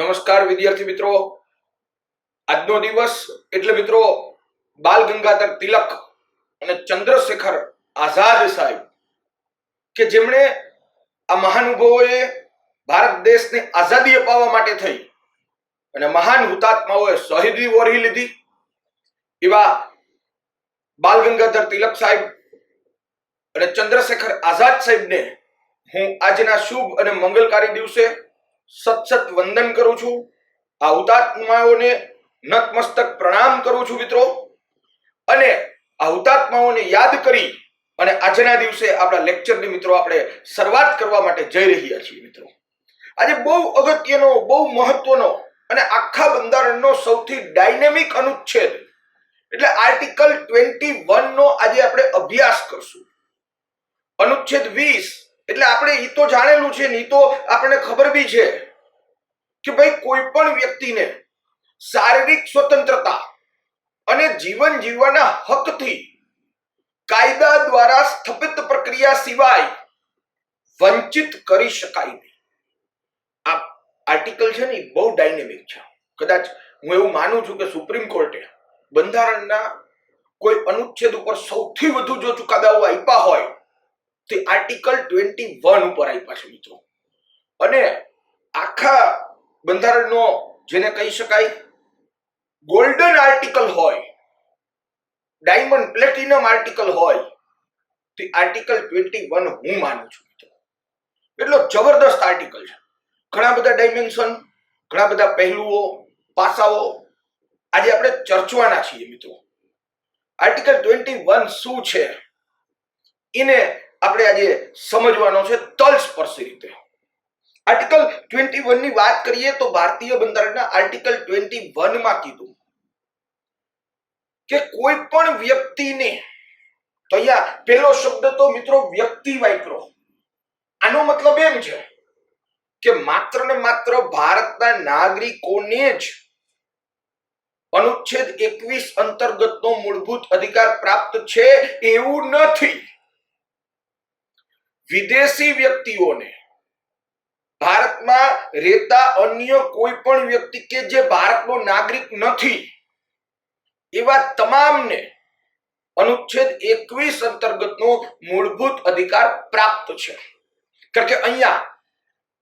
નમસ્કાર વિદ્યાર્થી મિત્રો, આજનો દિવસ એટલે મિત્રો બાલ ગંગાધર તિલક અને ચંદ્રશેખર આઝાદ સાહેબ કે જેમણે આ મહાનુભાવોએ ભારત દેશને આઝાદી અપાવવા માટે થઈ અને મહાન હુતાત્માઓએ શહીદી વરહી લીધી એવા બાલ ગંગાધર તિલક સાહેબ અને ચંદ્રશેખર આઝાદ સાહેબને હું આજના શુભ અને મંગલકારી દિવસે સત વંદન કરું છું। આ હુતાત્માઓને નતમસ્તક પ્રણામ કરું છું મિત્રો। અને આ હુતાત્માઓને યાદ કરી અને આજના દિવસે આપણા લેક્ચરની મિત્રો આપણે શરૂઆત કરવા માટે જઈ રહ્યા છીએ મિત્રો। આજે બહુ અગત્યનો, બહુ મહત્વનો અને આખા બંધારણનો સૌથી ડાયનેમિક અનુચ્છેદ એટલે આર્ટિકલ 21 નો આજે આપણે અભ્યાસ કરશું। અનુચ્છેદ 20 એટલે આપણે ઈ તો જાણેલું છે ને, ઈ તો આપણને ખબર બી છે કે ભાઈ કોઈ પણ વ્યક્તિને શારીરિક સ્વતંત્રતા અને જીવન જીવવાના હકથી કાયદા દ્વારા સ્થાપિત પ્રક્રિયા સિવાય વંચિત કરી શકાય નહીં। આ આર્ટિકલ છે ને બહુ ડાયનેમિક છે। કદાચ હું એવું માનું છું કે સુપ્રીમ કોર્ટે બંધારણના કોઈ અનુચ્છેદ ઉપર સૌથી વધુ જો ચુકાદાઓ આપ્યા હોય તે આર્ટિકલ 21 ઉપર આપ્યા છે મિત્રો। અને આખા બંધારણનો જેને કહી શકાય ગોલ્ડન આર્ટિકલ હોય, ડાયમંડ પ્લેટિનમ આર્ટિકલ હોય તે આર્ટિકલ 21 હું માનું છું મિત્રો। એટલો જબરદસ્ત આર્ટિકલ છે। ઘણા બધા ડાયમેન્શન, ઘણા બધા પહેલુઓ, પાસાઓ આજે આપણે ચર્ચવાના છીએ મિત્રો। આર્ટિકલ 21 શું છે એને આપણે આજે સમજવાનો છે તલસ્પર્શી રીતે। આર્ટિકલ 21 ની વાત કરીએ તો ભારતીય બંધારણના આર્ટિકલ 21 માં કીધું કે કોઈ પણ વ્યક્તિને, તો અહીંયા પહેલો શબ્દ તો મિત્રો વ્યક્તિ વાપરો। આનો મતલબ એમ છે કે માત્ર ને માત્ર ભારતના નાગરિકોને જ અનુચ્છેદ 21 અંતર્ગતનો મૂળભૂત અધિકાર પ્રાપ્ત છે એવું નથી। વિદેશી વ્યક્તિઓને, ભારતમાં રહેતા અન્ય કોઈ પણ વ્યક્તિ કે જે ભારતનો નાગરિક નથી એવા તમામને અનુચ્છેદ 21 અંતર્ગતનો મૂળભૂત અધિકાર પ્રાપ્ત છે। કારણ કે અહીંયા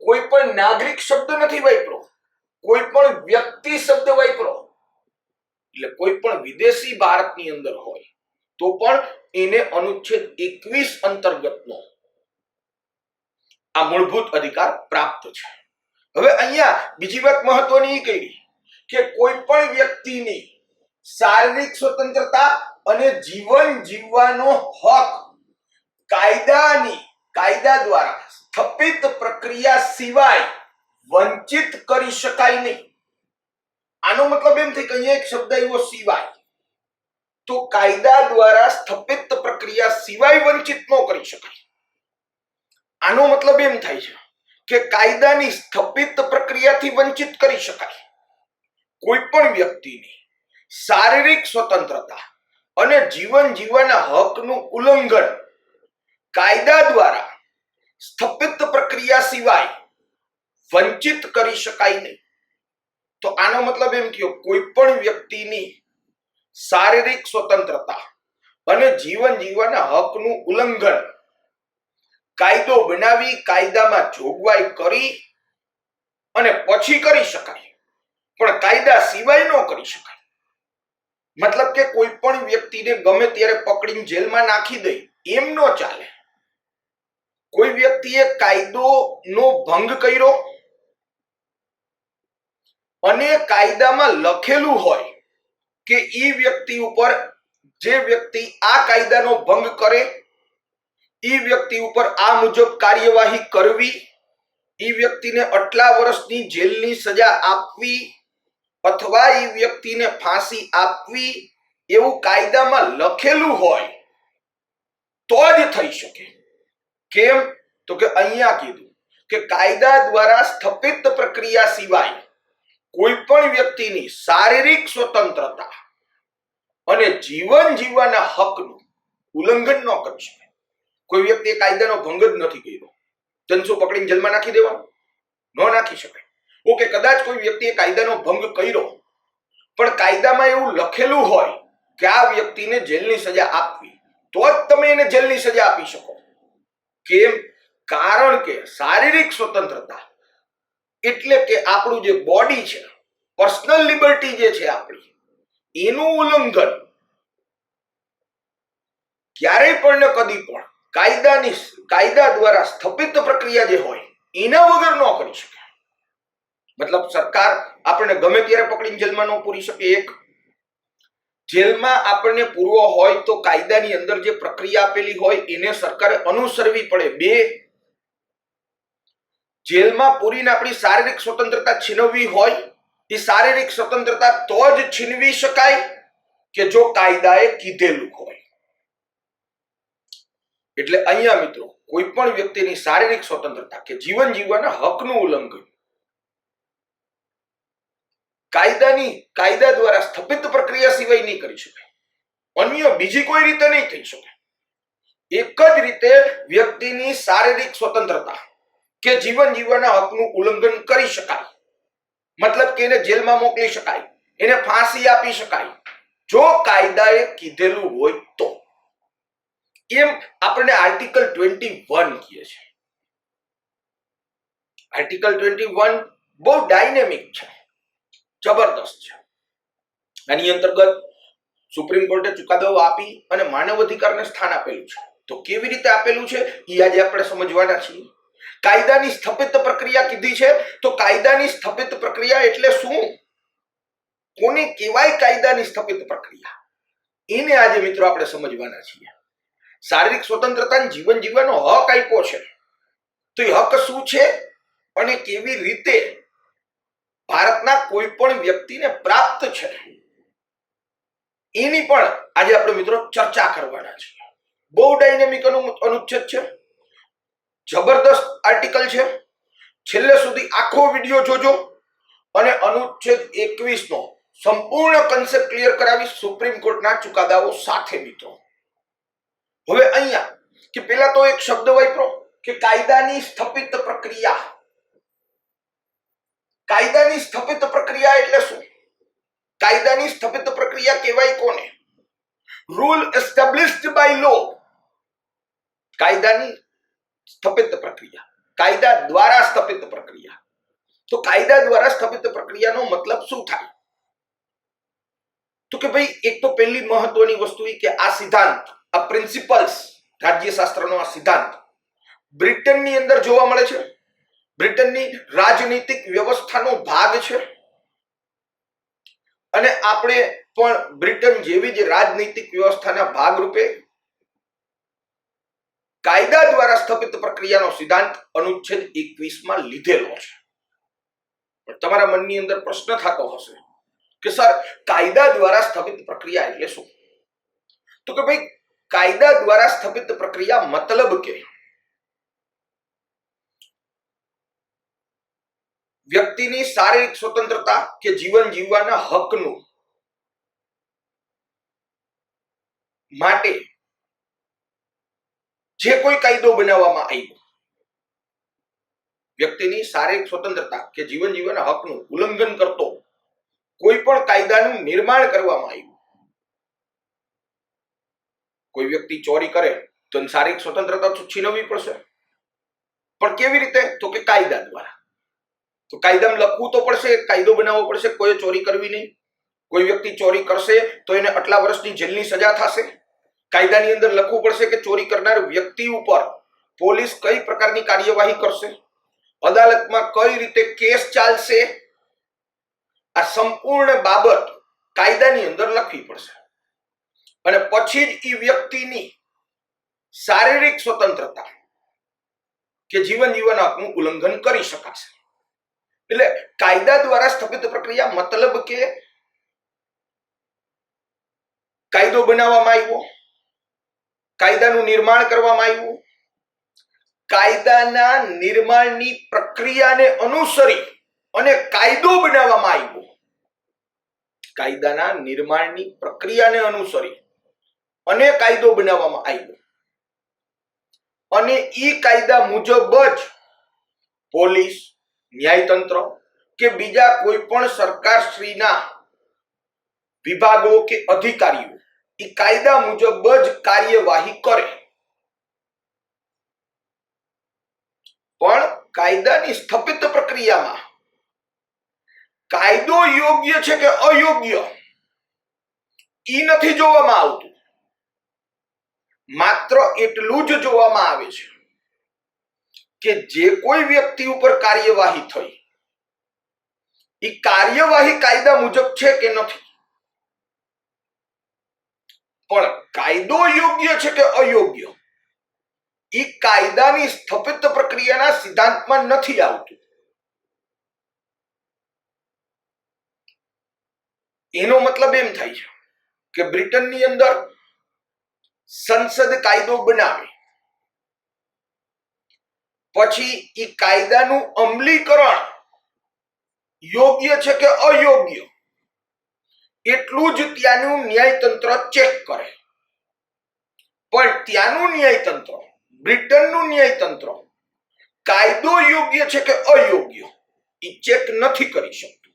કોઈ પણ નાગરિક શબ્દ નથી વાપરો, કોઈ પણ વ્યક્તિ શબ્દ વાપરો, એટલે કોઈ પણ વિદેશી ભારતની અંદર હોય તો પણ એને અનુચ્છેદ 21 અંતર્ગતનો આ મૂળભૂત અધિકાર પ્રાપ્ત છે। હવે અહીંયા બીજી વાત મહત્વની કહી કે કોઈ પણ વ્યક્તિની શારીરિક સ્વતંત્રતા અને જીવન જીવવાનો હક કાયદા દ્વારા સ્થાપિત પ્રક્રિયા સિવાય વંચિત કરી શકાય નહીં। આનો મતલબ એમ થાય કે અહીંયા એક શબ્દ આવ્યો સિવાય, તો કાયદા દ્વારા સ્થાપિત પ્રક્રિયા સિવાય વંચિત ન કરી શકાય। આનો મતલબ એમ થાય છે કે કાયદાની સ્થાપિત પ્રક્રિયાથી વંચિત કરી શકાય। કોઈ પણ વ્યક્તિની શારીરિક સ્વતંત્રતા અને જીવન જીવવાના હકનું ઉલ્લંઘન કાયદા દ્વારા સ્થાપિત પ્રક્રિયા સિવાય વંચિત કરી શકાય નહીં। તો આનો મતલબ એમ થયો કોઈ પણ વ્યક્તિની શારીરિક સ્વતંત્રતા અને જીવન જીવવાના હકનું ઉલ્લંઘન કાયદો બનાવી, કાયદામાં જોગવાઈ કરી અને પછી કરી શકાય, પણ કાયદા સિવાય ન કરી શકાય। મતલબ કે કોઈ પણ વ્યક્તિને ગમે ત્યારે પકડીને જેલમાં નાખી દે એમ ન ચાલે। કોઈ વ્યક્તિએ કાયદોનો ભંગ કર્યો અને કાયદામાં લખેલું હોય કે ઈ વ્યક્તિ ઉપર, જે વ્યક્તિ આ કાયદાનો ભંગ કરે ઈ વ્યક્તિ ઉપર આ મુજબ કાર્યવાહી કરવી, ઈ વ્યક્તિને આટલા વર્ષની જેલની સજા આપવી અથવા ઈ વ્યક્તિને ફાંસી આપવી એવું કાયદામાં લખેલું હોય તો જ થઈ શકે। કેમ? તો કે અહીંયા કીધું કે કાયદા દ્વારા સ્થાપિત પ્રક્રિયા સિવાય કોઈ પણ વ્યક્તિની શારીરિક સ્વતંત્રતા અને જીવન જીવવાના હકનું ઉલ્લંઘન ન કરી શકે। કોઈ વ્યક્તિએ કાયદાનો ભંગ જ નથી કર્યો, જનસો પકડીને જેલમાં નાખી દેવાનો? ન નાખી શકાય। ઓકે, કદાચ કોઈ વ્યક્તિએ કાયદાનો ભંગ કર્યો, પણ કાયદામાં એવું લખેલું હોય કે આ વ્યક્તિને જેલની સજા આપવી, તો જ તમે એને જેલની સજા આપી શકો. કેમ? કારણ કે શારીરિક સ્વતંત્રતા એટલે કે આપણું જે બોડી છે, પર્સનલ લિબર્ટી જે છે આપણી, એનું ઉલ્લંઘન ક્યારેય પણ ને કદી પણ કાયદા દ્વારા સ્થાપિત પ્રક્રિયા જે હોય એના વગર ન કરી શકે. મતલબ સરકાર આપણને ગમે ત્યારે પકડીને જેલમાં ન પૂરી શકે. એક, જેલમાં આપણને પૂરવો હોય તો કાયદાની અંદર જે પ્રક્રિયા આપેલી હોય એને સરકારે અનુસરવી પડે. બે, જેલમાં પૂરીને આપણી શારીરિક સ્વતંત્રતા છીનવવી હોય, એ શારીરિક સ્વતંત્રતા તો જ છીનવી શકાય કે જો કાયદાએ કીધેલું હોય. એટલે અહીંયા મિત્રો કોઈ પણ વ્યક્તિની શારીરિક સ્વતંત્રતા કે જીવન જીવવાના હકનું ઉલ્લંઘન કાયદા દ્વારા સ્થાપિત પ્રક્રિયા સિવાય નહીં કરી શકાય. અન્ય બીજી કોઈ રીતે નહીં થઈ શકે. એક જ રીતે વ્યક્તિની શારીરિક સ્વતંત્રતા કે જીવન જીવવાના હકનું ઉલ્લંઘન કરી શકાય. મતલબ કે એને જેલમાં મોકલી શકાય, એને ફાંસી આપી શકાય જો કાયદાએ કીધેલું હોય તો. એમ આપણને આર્ટિકલ 21 કહે છે. આર્ટિકલ 21 બહુ ડાયનેમિક છે, જબરદસ્ત છે. આની અંતર્ગત સુપ્રીમ કોર્ટે ચુકાદો આપી અને માનવ અધિકારને સ્થાન આપેલું છે. તો કેવી રીતે આપેલું છે એ આજે આપણે સમજવાના છીએ. કાયદાની સ્થાપિત પ્રક્રિયા કીધી છે, તો કાયદાની સ્થાપિત પ્રક્રિયા એટલે શું? કોને કહેવાય કાયદાની સ્થાપિત પ્રક્રિયા? એને આજે મિત્રો આપણે સમજવાના છીએ. શારીરિક સ્વતંત્રતા જીવન જીવવાનો હક આપ્યો છે, તો એ હક શું છે અને કેવી રીતે ભારતના કોઈ પણ વ્યક્તિને પ્રાપ્ત છે એની પણ આજે આપણે મિત્રો ચર્ચા કરવાના છે. બહુ ડાયનેમિક અનુચ્છેદ છે, જબરદસ્ત આર્ટિકલ છે. છેલ્લે સુધી આખો વિડીયો જોજો અને અનુચ્છેદ 21 નો સંપૂર્ણ કન્સેપ્ટ ક્લિયર કરાવી સુપ્રીમ કોર્ટના ચુકાદાઓ સાથે મિત્રો. હવે અહીંયા કે પેલા તો એક શબ્દ વાપરો કે કાયદાની સ્થાપિત પ્રક્રિયા. કાયદાની સ્થાપિત પ્રક્રિયા એટલે શું? કાયદાની સ્થાપિત પ્રક્રિયા કહેવાય કોને? રૂલ એસ્ટાબ્લિશ્ડ બાય લો. કાયદાની સ્થાપિત પ્રક્રિયા, કાયદા દ્વારા સ્થાપિત પ્રક્રિયા. તો કાયદા દ્વારા સ્થાપિત પ્રક્રિયાનો મતલબ શું થાય? તો કે ભાઈ એક તો પહેલી મહત્વની વસ્તુ એ કે આ સિદ્ધાંત, આ પ્રિન્સિપલ્સ, રાજ્યશાસ્ત્રનો આ સિદ્ધાંત બ્રિટનની અંદર જોવા મળે છે. બ્રિટનની રાજનીતિક વ્યવસ્થાનો ભાગ છે અને આપણે પણ બ્રિટન જેવી જ રાજનીતિક વ્યવસ્થાના ભાગરૂપે કાયદા દ્વારા સ્થાપિત પ્રક્રિયાનો સિદ્ધાંત અનુચ્છેદ 21 માં લીધેલો છે. પણ તમારા મનની અંદર પ્રશ્ન થતો હશે કે સર કાયદા દ્વારા સ્થાપિત પ્રક્રિયા એટલે શું? તો કે ભાઈ કાયદા દ્વારા સ્થાપિત પ્રક્રિયા મતલબ કે વ્યક્તિની શારીરિક સ્વતંત્રતા કે જીવન જીવવાના હકનું માટે જે કોઈ કાયદો બનાવવામાં આવ્યો, વ્યક્તિની શારીરિક સ્વતંત્રતા કે જીવન જીવવાના હકનું ઉલ્લંઘન કરતો કોઈ પણ કાયદાનું નિર્માણ કરવામાં આવ્યું. કોઈ વ્યક્તિ ચોરી કરે તો શારીરિક સ્વતંત્રતા છીનવવી પડશે, પણ કેવી રીતે? તો કે કાયદા દ્વારા. તો કાયદામાં લખવું તો પડશે, કાયદો બનાવવો પડશે, કોઈ ચોરી કરવી નહીં. કોઈ વ્યક્તિ ચોરી કરશે તો એને આટલા વર્ષની જેલની સજા થશે. કાયદાની અંદર લખવું પડશે કે ચોરી કરનાર વ્યક્તિ ઉપર પોલીસ કઈ પ્રકારની કાર્યવાહી કરશે, અદાલતમાં કઈ રીતે કેસ ચાલશે. આ સંપૂર્ણ બાબત કાયદાની અંદર લખવી પડશે અને પછી જ એ વ્યક્તિની શારીરિક સ્વતંત્રતા કે જીવન જીવવાના હકનું ઉલ્લંઘન કરી શકાશે. એટલે કાયદા દ્વારા સ્થાપિત પ્રક્રિયા મતલબ કે કાયદો બનાવવામાં આવ્યો, કાયદાનું નિર્માણ કરવામાં આવ્યું, કાયદાના નિર્માણની પ્રક્રિયાને અનુસરી અને કાયદો બનાવવામાં આવ્યો. કાયદાના નિર્માણની પ્રક્રિયાને અનુસરી અને કાયદો બનાવવામાં આવ્યો અને ઈ કાયદા મુજબ જ પોલીસ, ન્યાયતંત્ર, કે બીજા કોઈ પણ સરકારશ્રીના વિભાગો કે અધિકારીઓ એ કાયદા મુજબ જ કાર્યવાહી કરે, પણ કાયદાની સ્થાપિત પ્રક્રિયામાં કાયદો યોગ્ય છે કે અયોગ્ય એ નથી જોવામાં આવતું. માત્ર એટલું જ જોવામાં આવે છે કે જે કોઈ વ્યક્તિ ઉપર કાર્યવાહી થઈ એ કાર્યવાહી કાયદા મુજબ છે કે નથી. પણ કાયદો યોગ્ય છે કે અયોગ્ય એ કાયદાની સ્થાપિત પ્રક્રિયાના સિદ્ધાંતમાં નથી આવતું. એનો મતલબ એમ થાય છે કે બ્રિટનની અંદર સંસદ કાયદો બનાવે, પછી એ કાયદાનું અમલીકરણ યોગ્ય છે કે અયોગ્ય એટલું જ ત્યાંનું ન્યાયતંત્ર ચેક કરે. પણ ત્યાંનું ન્યાયતંત્ર, બ્રિટનનું ન્યાયતંત્ર કાયદો યોગ્ય છે કે અયોગ્ય એ ચેક નથી કરી શકતું.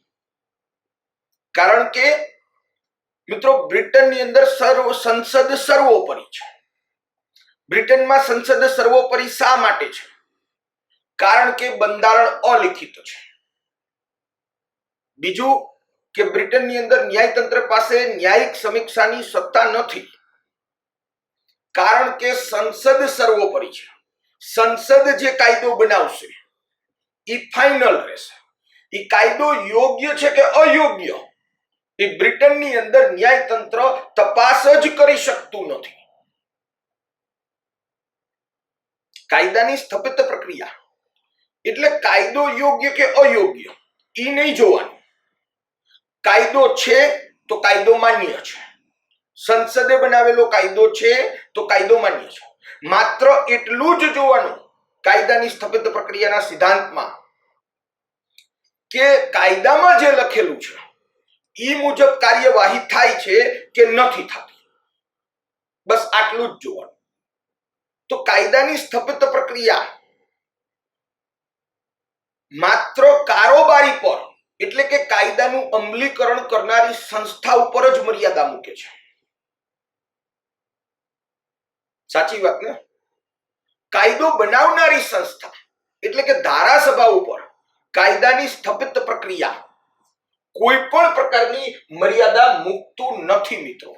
કારણ કે મિત્રો બ્રિટનની અંદર સંસદ સર્વોપરી છે. બ્રિટનમાં સંસદ સર્વોપરી શા માટે છે? કારણ કે બંધારણ અલિખિત છે. બીજું કે બ્રિટનની અંદર ન્યાયતંત્ર પાસે ન્યાયિક સમીક્ષાની સત્તા નથી, કારણ કે સંસદ સર્વોપરી છે. સંસદ જે કાયદો બનાવશે એ ફાઇનલ રહેશે. એ કાયદો યોગ્ય છે કે અયોગ્ય એ બ્રિટનની અંદર ન્યાયતંત્ર તપાસ જ કરી શકતું નથી. કાયદાની સ્થાપિત પ્રક્રિયા એટલે કાયદો યોગ્ય કે અયોગ્ય એ નહીં જોવાનું. કાયદો છે તો કાયદો માન્ય છે, સંસદે બનાવેલો કાયદો છે તો કાયદો માન્ય છે. માત્ર એટલું જ જોવાનું કાયદાની સ્થાપિત પ્રક્રિયાના સિદ્ધાંતમાં કે કાયદામાં જે લખેલું છે એ મુજબ કાર્યવાહી થાય છે કે નથી થતી. બસ આટલું જ જોવાનું. તો કાયદાની સ્થાપિત પ્રક્રિયા માત્ર કારોબારી પર એટલે કે કાયદાનું અમલીકરણ કરનારી સંસ્થા ઉપર જ મર્યાદા મૂકે છે. સાચી વાત ને? કાયદો બનાવનારી સંસ્થા એટલે કે ધારાસભા ઉપર કાયદાની સ્થાપિત પ્રક્રિયા કોઈ પણ પ્રકારની મર્યાદા મૂકતું નથી. મિત્રો,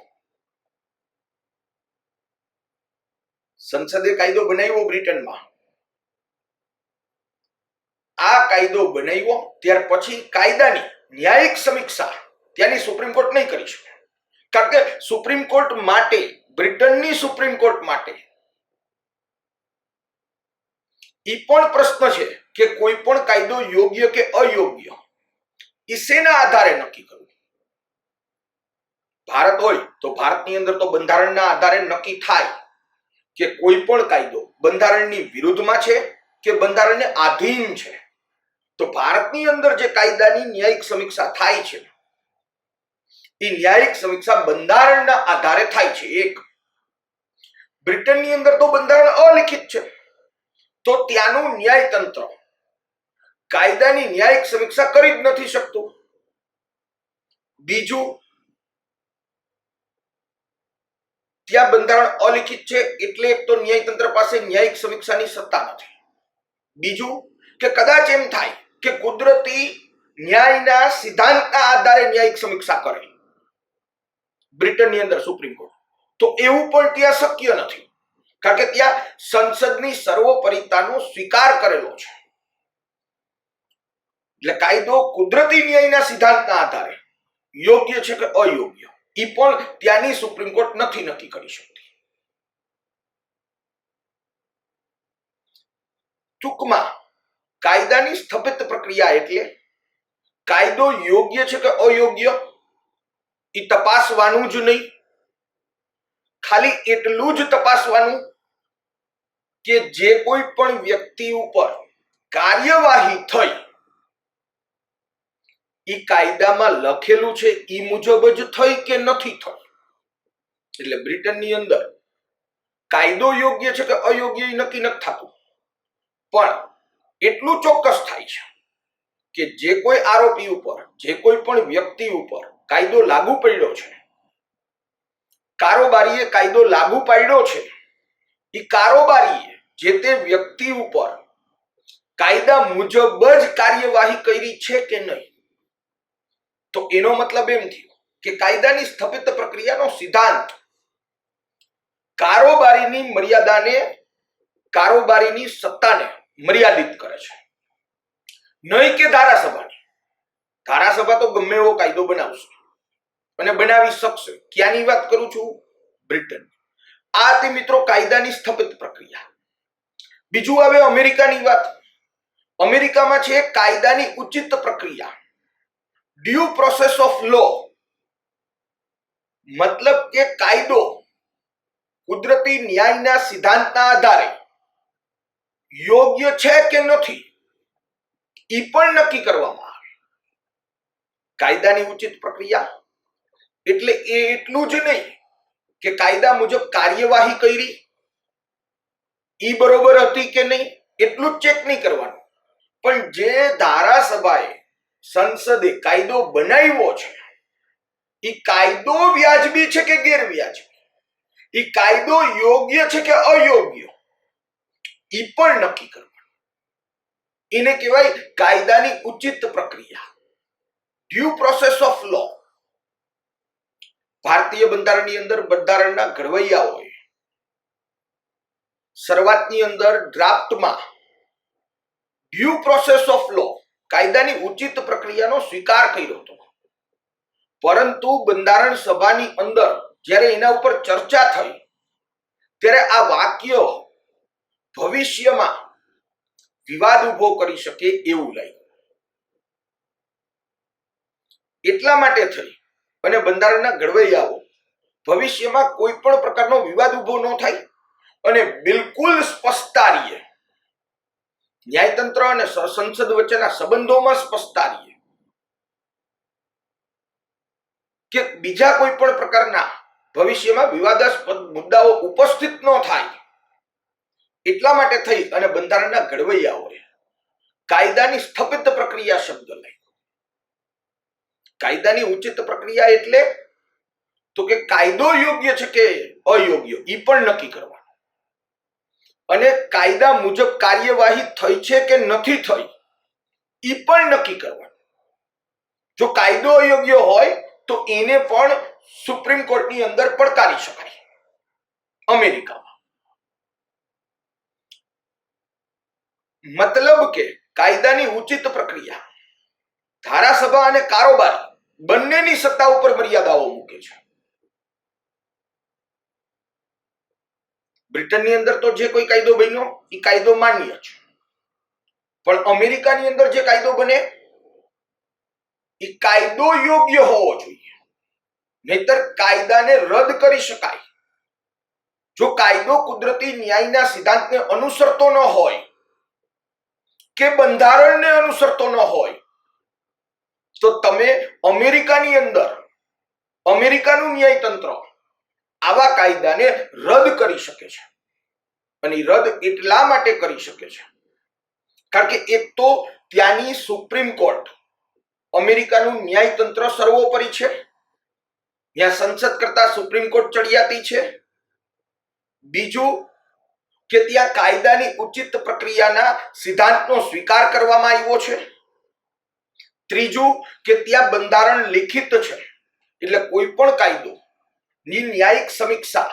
સંસદે કાયદો બનાવ્યો બ્રિટનમાં, આ કાયદો બનાવ્યો ત્યાર પછી કાયદાની ન્યાયિક સમીક્ષા ત્યાંની સુપ્રીમ કોર્ટ નહીં કરી શકે. કારણ કે સુપ્રીમ કોર્ટ માટે, બ્રિટનની સુપ્રીમ કોર્ટ માટે એ પણ પ્રશ્ન છે કે કોઈ પણ કાયદો યોગ્ય કે અયોગ્ય એ શેના આધારે નક્કી કરવું. ભારત હોય તો ભારતની અંદર તો બંધારણના આધારે નક્કી થાય કે કોઈ પણ કાયદો બંધારણની વિરુદ્ધમાં છે કે બંધારણને આધીન છે. તો ભારતની અંદર જે કાયદાની ન્યાયિક સમીક્ષા થાય છે એ ન્યાયિક સમીક્ષા બંધારણના આધારે થાય છે. એક, બ્રિટનની અંદર તો બંધારણ અલિખિત છે તો ત્યાંનું ન્યાયતંત્ર કાયદાની ન્યાયિક સમીક્ષા કરી જ નથી શકતું. બીજું, ત્યાં બંધારણ અલિખિત છે એટલે એક તો ન્યાયતંત્ર પાસે ન્યાયિક સમીક્ષાની સત્તા નથી. બીજું કે કદાચ એમ થાય કે કુદરતી ન્યાયના સિદ્ધાંતના આધારે ન્યાયિક સમીક્ષા કરે બ્રિટનની અંદર સુપ્રીમ કોર્ટ, તો એવું પણ ત્યાં શક્ય નથી. કારણ કે ત્યાં સંસદની સર્વોપરિતાનો સ્વીકાર કરેલો છે. એટલે કાયદો કુદરતી ન્યાયના સિદ્ધાંતના આધારે યોગ્ય છે કે અયોગ્ય એ પણ ત્યાંની સુપ્રીમ કોર્ટ નથી નક્કી કરી શકતી. ટૂંકમાં કાયદાની સ્થાપિત પ્રક્રિયા એટલે કાયદો યોગ્ય છે કે અયોગ્ય એ તપાસવાનું જ નહીં, ખાલી એટલું જ તપાસવાનું કે જે કોઈ પણ વ્યક્તિ ઉપર કાર્યવાહી થઈ એ કાયદામાં લખેલું છે એ મુજબ જ થઈ કે નથી થઈ. એટલે બ્રિટનની અંદર કાયદો યોગ્ય છે કે અયોગ્ય એ નક્કી નથી થતું, પણ એટલું ચોક્કસ થાય છે કે જે કોઈ આરોપી ઉપર, જે કોઈ પણ વ્યક્તિ ઉપર કાયદો લાગુ પડ્યો છે, કારોબારીએ કાયદો લાગુ પાડ્યો છે, એ કારોબારીએ જે તે વ્યક્તિ ઉપર કાયદા મુજબ જ કાર્યવાહી કરી છે કે નહીં, તો એનો મતલબ એમ થયો કે કાયદાની સ્થાપિત પ્રક્રિયાનો સિદ્ધાંત કારોબારીની મર્યાદાને, કારોબારીની સત્તાને મર્યાદિત કરે છે, નહીં કે ધારાસભાની. ધારાસભા તો ગમે એવો કાયદો બનાવશે અને બનાવી શકશે. ક્યાંની વાત કરું છું? બ્રિટન. આ તે મિત્રો કાયદાની સ્થાપિત પ્રક્રિયા. બીજું આવે અમેરિકાની વાત. અમેરિકામાં છે કાયદાની ઉચિત પ્રક્રિયા, ડ્યુ પ્રોસેસ ઓફ લો. મતલબ કે કાયદો કુદરતી ન્યાયના સિદ્ધાંતના આધારે યોગ્ય છે કે નથી એ પણ નક્કી કરવામાં આવે. કાયદાની ઉચિત પ્રક્રિયા એટલે એ એટલું જ નહીં કે કાયદા મુજબ કાર્યવાહી કરી ઈ બરોબર હતી કે નહીં એટલું જ ચેક નહીં કરવાનું, પણ જે ધારાસભાએ, સંસદે કાયદો બનાવ્યો છે એ કાયદો વ્યાજબી છે કે ગેરવ્યાજબી, એ કાયદો યોગ્ય છે કે અયોગ્ય એ પણ નક્કી કરવાનું. એને કહેવાય કાયદાની ઉચિત પ્રક્રિયા, ડ્યુ પ્રોસેસ ઓફ લો. ભારતીય બંધારણની અંદર બંધારણના ઘડવૈયાઓએ શરૂઆતની અંદર ડ્રાફ્ટમાં ડ્યુ પ્રોસેસ ઓફ લો, કાયદાની ઉચિત પ્રક્રિયાનો સ્વીકાર કર્યો હતો, પરંતુ બંધારણ સભાની અંદર જ્યારે એના ઉપર ચર્ચા થઈ ત્યારે આ વાક્ય ભવિષ્યમાં વિવાદ ઉભો કરી શકે એવું લાગ્યું. એટલા માટે થઈ અને બંધારણના ઘડવૈયાઓ ભવિષ્યમાં કોઈ પણ પ્રકારનો વિવાદ ઉભો ન થાય અને બિલકુલ સ્પષ્ટતા રહીએ, ન્યાયતંત્ર અને સંસદ વચ્ચેના સંબંધોમાં સ્પષ્ટતા રહીએ કે બીજા કોઈ પણ પ્રકારના ભવિષ્યમાં વિવાદાસ્પદ મુદ્દાઓ ઉપસ્થિત ન થાય. એટલા માટે થઈ અને બંધારણના ઘડવૈયાઓએ કાયદાની સ્થાપિત પ્રક્રિયા શબ્દ લઈ. કાયદાની ઉચિત પ્રક્રિયા એટલે તો કે કાયદો યોગ્ય છે કે અયોગ્ય એ પણ નક્કી કરવાનું, અને કાયદા મુજબ કાર્યવાહી થઈ છે કે નથી થઈ એ પણ નક્કી કરવાનું. જો કાયદો અયોગ્ય હોય તો એને પણ સુપ્રીમ કોર્ટની અંદર પડકારી શકાય. અમેરિકામાં મતલબ કે કાયદાની ઉચિત પ્રક્રિયા ધારાસભા અને કારોબારી બંનેની સત્તા ઉપર મર્યાદાઓ મૂકે છે. બ્રિટનની અંદર તો જે કોઈ કાયદો બન્યો એ કાયદો માન્ય છે, પણ અમેરિકાની અંદર જે કાયદો બને એ કાયદો યોગ્ય હોવો જોઈએ, નહીતર કાયદાને રદ કરી શકાય. જો કાયદો કુદરતી ન્યાયના સિદ્ધાંતને અનુસરતો ન હોય કે બંધારણને અનુસરતો ન હોય તો તમે અમેરિકાની અંદર, અમેરિકાનું ન્યાયતંત્ર આવા કાયદાને રદ કરી શકે છે. અને રદ એટલા માટે કરી શકે છે કારણ કે એક તો ત્યાંની સુપ્રીમ કોર્ટ, અમેરિકાનું ન્યાયતંત્ર સર્વોપરી છે, ત્યાં સંસદ કરતા સુપ્રીમ કોર્ટ ચડિયાતી છે. બીજું કે ત્યાં કાયદાની ઉચિત પ્રક્રિયાના સિદ્ધાંતનો સ્વીકાર કરવામાં આવ્યો છે. ત્રીજું કે ત્યાં બંધારણ લિખિત છે, એટલે કોઈ પણ કાયદો ની ન્યાયિક સમીક્ષા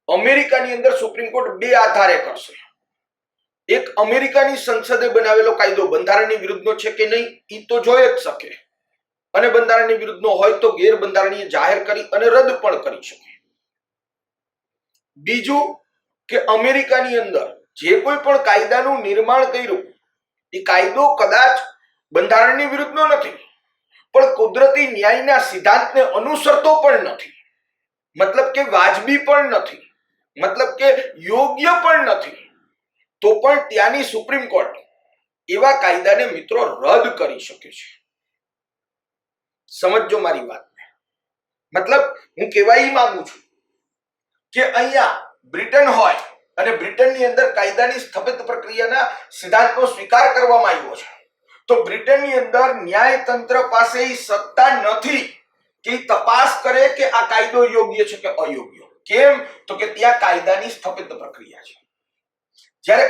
અમેરિકાની અંદર સુપ્રીમ કોર્ટ બે આધારે કરશે. એક, અમેરિકાની સંસદે બનાવેલો કાયદો બંધારણની વિરુદ્ધનો છે કે નહીં એ તો જોઈ જ શકે, અને બંધારણની વિરુદ્ધનો હોય તો ગેરબંધારણીય જાહેર કરી અને રદ પણ કરી શકે. બીજું કે અમેરિકાની અંદર જે કોઈ પણ કાયદાનું નિર્માણ કર્યું એ કાયદો કદાચ બંધારણની વિરુદ્ધનો નથી, પણ કુદરતી ન્યાયના સિદ્ધાંતને અનુસરતો પણ નથી, મતલબ કે વાજબી પણ નથી, મતલબ કે યોગ્ય પણ નથી, તો પણ ત્યાંની સુપ્રીમ કોર્ટ એવા કાયદાને મિત્રો રદ કરી શકે છે. સમજો મારી વાતને. મતલબ હું કહેવા ઈ માંગુ છું કે અહીંયા બ્રિટન હોય અને બ્રિટનની અંદર કાયદાની સ્થાપિત પ્રક્રિયાના સિદ્ધાંતનો સ્વીકાર કરવામાં આવ્યો છે, તો બ્રિટનની અંદર ન્યાયતંત્ર પાસે ઈ સત્તા નથી કે તપાસ કરે કે આ કાયદો યોગ્ય છે કે અયોગ્ય. કેમ? તો કે ત્યાં કાયદાની સ્થાપિત પ્રક્રિયા છે. જ્યારે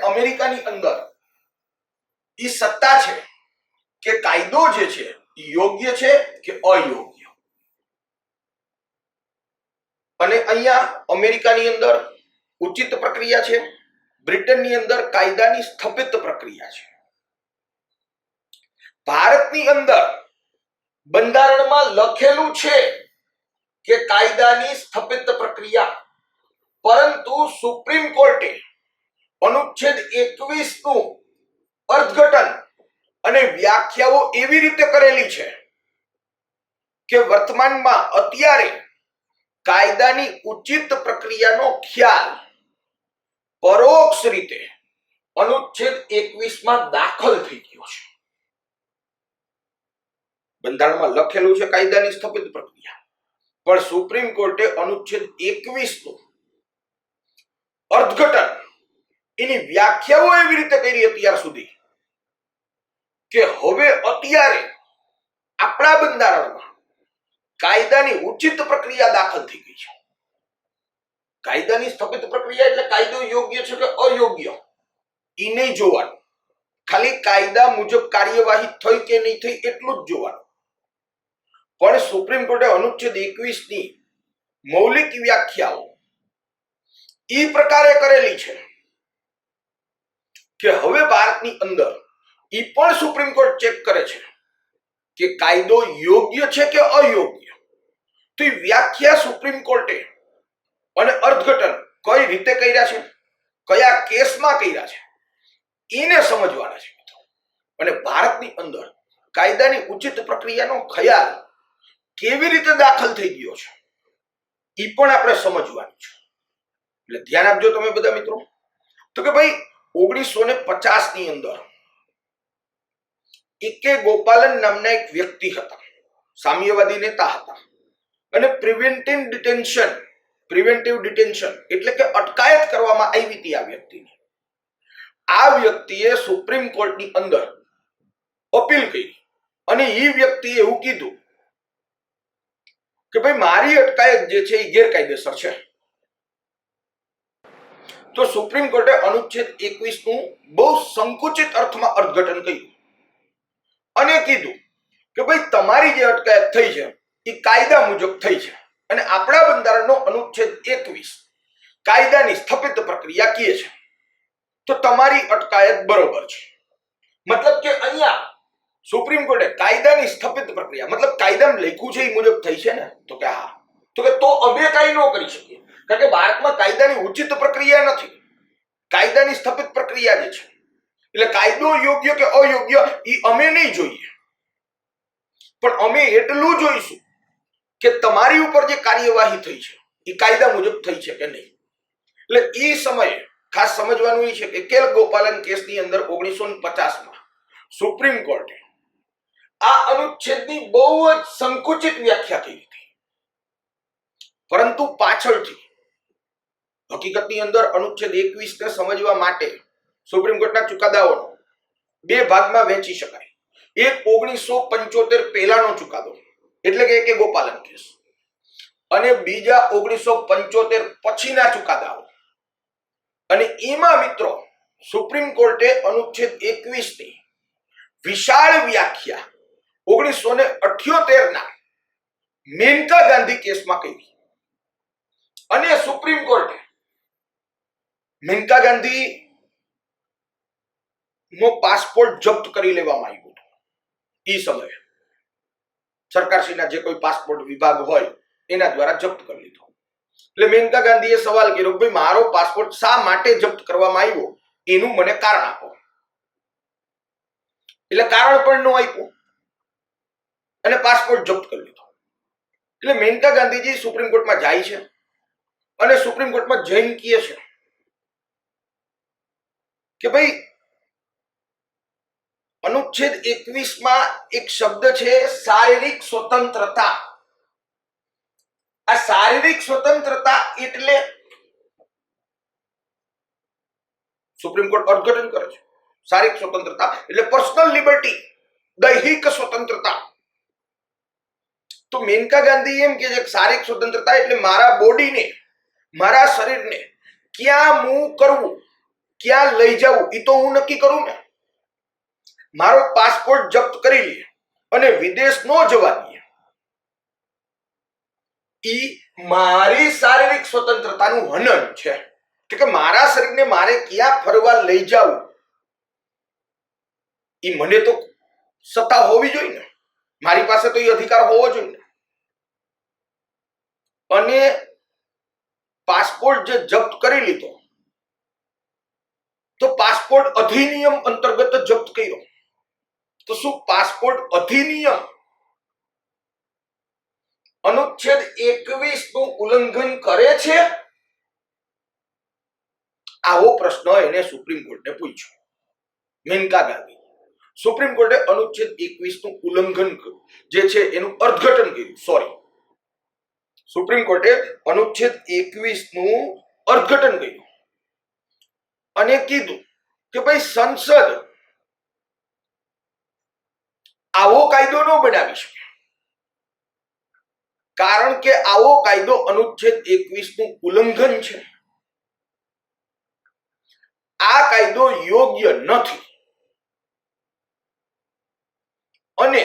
અમેરિકાની અંદર ઈ સત્તા છે કે કાયદો જે છે યોગ્ય છે કે અયોગ્ય. અને અહીંયા અમેરિકાની અંદર ઉચિત પ્રક્રિયા છે, બ્રિટનની અંદર કાયદાની સ્થાપિત પ્રક્રિયા છે. ભારતની અંદર બંધારણમાં લખેલું છે કે કાયદાની સ્થાપિત પ્રક્રિયા, પરંતુ સુપ્રીમ કોર્ટે અનુચ્છેદ 21 નું અર્થઘટન અને વ્યાખ્યાઓ એવી રીતે કરેલી છે કે વર્તમાનમાં અત્યારે કાયદાની ઉચિત પ્રક્રિયાનો ખ્યાલ પરોક્ષ રીતે અનુચ્છેદ 21 માં દાખલ થઈ ગયો છે. બંધારણમાં લખેલું છે કાયદાની સ્થાપિત પ્રક્રિયા, પણ સુપ્રીમ કોર્ટે અનુચ્છેદ 21 નું અર્થઘટન, એની વ્યાખ્યાઓ એવી રીતે કરી અત્યાર સુધી કે હવે અત્યારે આપણા બંધારણમાં કાયદાની ઉચિત પ્રક્રિયા દાખલ થઈ ગઈ છે. કાયદાની સ્થાપિત પ્રક્રિયા એટલે કાયદો યોગ્ય છે કે અયોગ્ય ઈ નહીં જોવાનું, ખાલી કાયદા મુજબ કાર્યવાહી થઈ કે નહીં થઈ એટલું જ જોવાનું. પણ સુપ્રીમ કોર્ટે અનુચ્છેદ 21 ની મૌલિક વ્યાખ્યાઓ ઈ પ્રકારે કરેલી છે કે હવે ભારતની અંદર ઈ પણ સુપ્રીમ કોર્ટ ચેક કરે છે કે કાયદો યોગ્ય છે કે અયોગ્ય. તો એ વ્યાખ્યા સુપ્રીમ કોર્ટે અને અર્થઘટન કઈ રીતે કર્યા છે, કયા કેસમાં કર્યા છે, એને સમજવાના છે. અને ભારતની અંદર કાયદાની ઉચિત પ્રક્રિયાનો ખ્યાલ કેવી રીતે દાખલ થઈ ગયો છે એ પણ આપણે સમજવાનું છે. એટલે ધ્યાન આપજો તમે બધા મિત્રો. તો કે ભાઈ 1950 ની અંદર કે ગોપાલન નામના એક વ્યક્તિ હતા, સામ્યવાદી નેતા હતા, અને પ્રિવેન્ટિવ ડિટેન્શન એટલે કે અટકાયત કરવામાં આવી હતી આ વ્યક્તિની. આ વ્યક્તિએ સુપ્રીમ કોર્ટની અંદર અપીલ કરી અને એ વ્યક્તિએ એવું કીધું કે ભાઈ મારી અટકાયત જે છે એ ગેરકાયદેસર છે. તો સુપ્રીમ કોર્ટે અનુચ્છેદ 21 નું બહુ સંકુચિત અર્થમાં અર્થઘટન કર્યું અને કીધું કે ભાઈ તમારી જે અટકાયત થઈ છે એ કાયદા મુજબ થઈ છે, અને આપણા બંધારણનો અનુચ્છેદ 21 કાયદાની સ્થાપિત પ્રક્રિયા કહે છે, તો તમારી અટકાયત બરોબર છે. મતલબ કે અહીંયા સુપ્રીમ કોર્ટે કાયદાની સ્થાપિત પ્રક્રિયા મતલબ કાયદામાં લખ્યું છે એ મુજબ થઈ છે ને, તો કે હા. તો કે તો અમે કાંઈ ન કરી શકીએ, કારણ કે ભારતમાં કાયદાની ઉચિત પ્રક્રિયા નથી, કાયદાની સ્થાપિત પ્રક્રિયા જે છે. એટલે કાયદો યોગ્ય કે અયોગ્ય એ અમે નહીં જોઈએ, પણ અમે એટલું જોઈશું કે તમારી ઉપર જે કાર્યવાહી થઈ છે એ કાયદા મુજબ થઈ છે કે નહીં. એટલે એ સમયે ખાસ સમજવાનું એ છે કે કેલ ગોપાલન કેસની અંદર 1950 માં સુપ્રીમ કોર્ટે આ અનુચ્છેદની બહુ જ સંકુચિત વ્યાખ્યા કરી હતી, પરંતુ પાછળથી હકીકતની અંદર અનુચ્છેદ 21 ને સમજવા માટે સુપ્રીમ કોર્ટના ચુકાદાઓનો બે ભાગમાં વહેંચી શકાય. એક 1975 પહેલાનો ચુકાદો એટલે કે ગોપાલન કેસ, અને બીજા 1975 પછીના ચુકાદાઓ. અને એમાં મિત્રો સુપ્રીમ કોર્ટે અનુચ્છેદ 21 ની વિશાળ વ્યાખ્યા 1978 ના મેનકા ગાંધી કેસમાં કરી. અને સુપ્રીમ કોર્ટે મેનકા ગાંધી નો પાસપોર્ટ જપ્ત કરી લેવામાં આવ્યો હતો. એ સમયે સરકારશ્રીના જે કોઈ પાસપોર્ટ વિભાગ હોય એના દ્વારા જપ્ત કરી લીધો. એટલે મેનકા ગાંધીએ સવાલ કર્યો કે ભાઈ મારો પાસપોર્ટ શા માટે જપ્ત કરવામાં આવ્યો, એનું મને કારણ આપો. એટલે કારણ પણ ન આપ્યું અને પાસપોર્ટ જપ્ત કરી લીધો. એટલે મેનકા ગાંધીજી સુપ્રીમ કોર્ટમાં જાય છે અને સુપ્રીમ કોર્ટમાં જઈને કહે છે કે ભાઈ અનુચ્છેદ 21 માં એક શબ્દ છે શારીરિક સ્વતંત્રતા. આ શારીરિક સ્વતંત્રતા એટલે સુપ્રીમ કોર્ટ અર્થઘટન કરે છે શારીરિક સ્વતંત્રતા એટલે પર્સનલ લિબર્ટી, દૈહિક સ્વતંત્રતા. તો મેનકા ગાંધી એમ કે છે શારીરિક સ્વતંત્રતા એટલે મારા બોડીને, મારા શરીરને ક્યાં મૂવ કરવું, ક્યાં લઈ જવું એ તો હું નક્કી કરું ને. મારો પાસપોર્ટ જપ્ત કરી લે અને વિદેશ ન જવા દે, ઈ મારી શારીરિક સ્વતંત્રતાનું હનન છે. કે મારા શરીરને મારે ક્યાં ફરવા લઈ જવું ઈ મને તો સત્તા હોવી જોઈએ ને, મારી પાસે તો એ અધિકાર હોવો જોઈએ. અને પાસપોર્ટ જે જપ્ત કરી લીધો તો પાસપોર્ટ અધિનિયમ અંતર્ગત જપ્ત કર્યો, તો શું પાસપોર્ટ અધિનિયમ અનુચ્છેદ 21 નું ઉલ્લંઘન કરે છે? આવો પ્રશ્ન એને સુપ્રીમ કોર્ટે પૂછ્યો. મેનકા ગાંધી સુપ્રીમ કોર્ટે અનુચ્છેદ 21 નું ઉલ્લંઘન જે છે એનું અર્થઘટન કર્યું. સુપ્રીમ કોર્ટે અનુચ્છેદ 21 નું અર્થઘટન કર્યું અને કીધું કે ભાઈ સંસદ આવો કાયદો ન બનાવી શકે, કારણ કે આવો કાયદો અનુચ્છેદ 21 નું ઉલ્લંઘન છે. આ કાયદો યોગ્ય નથી. અને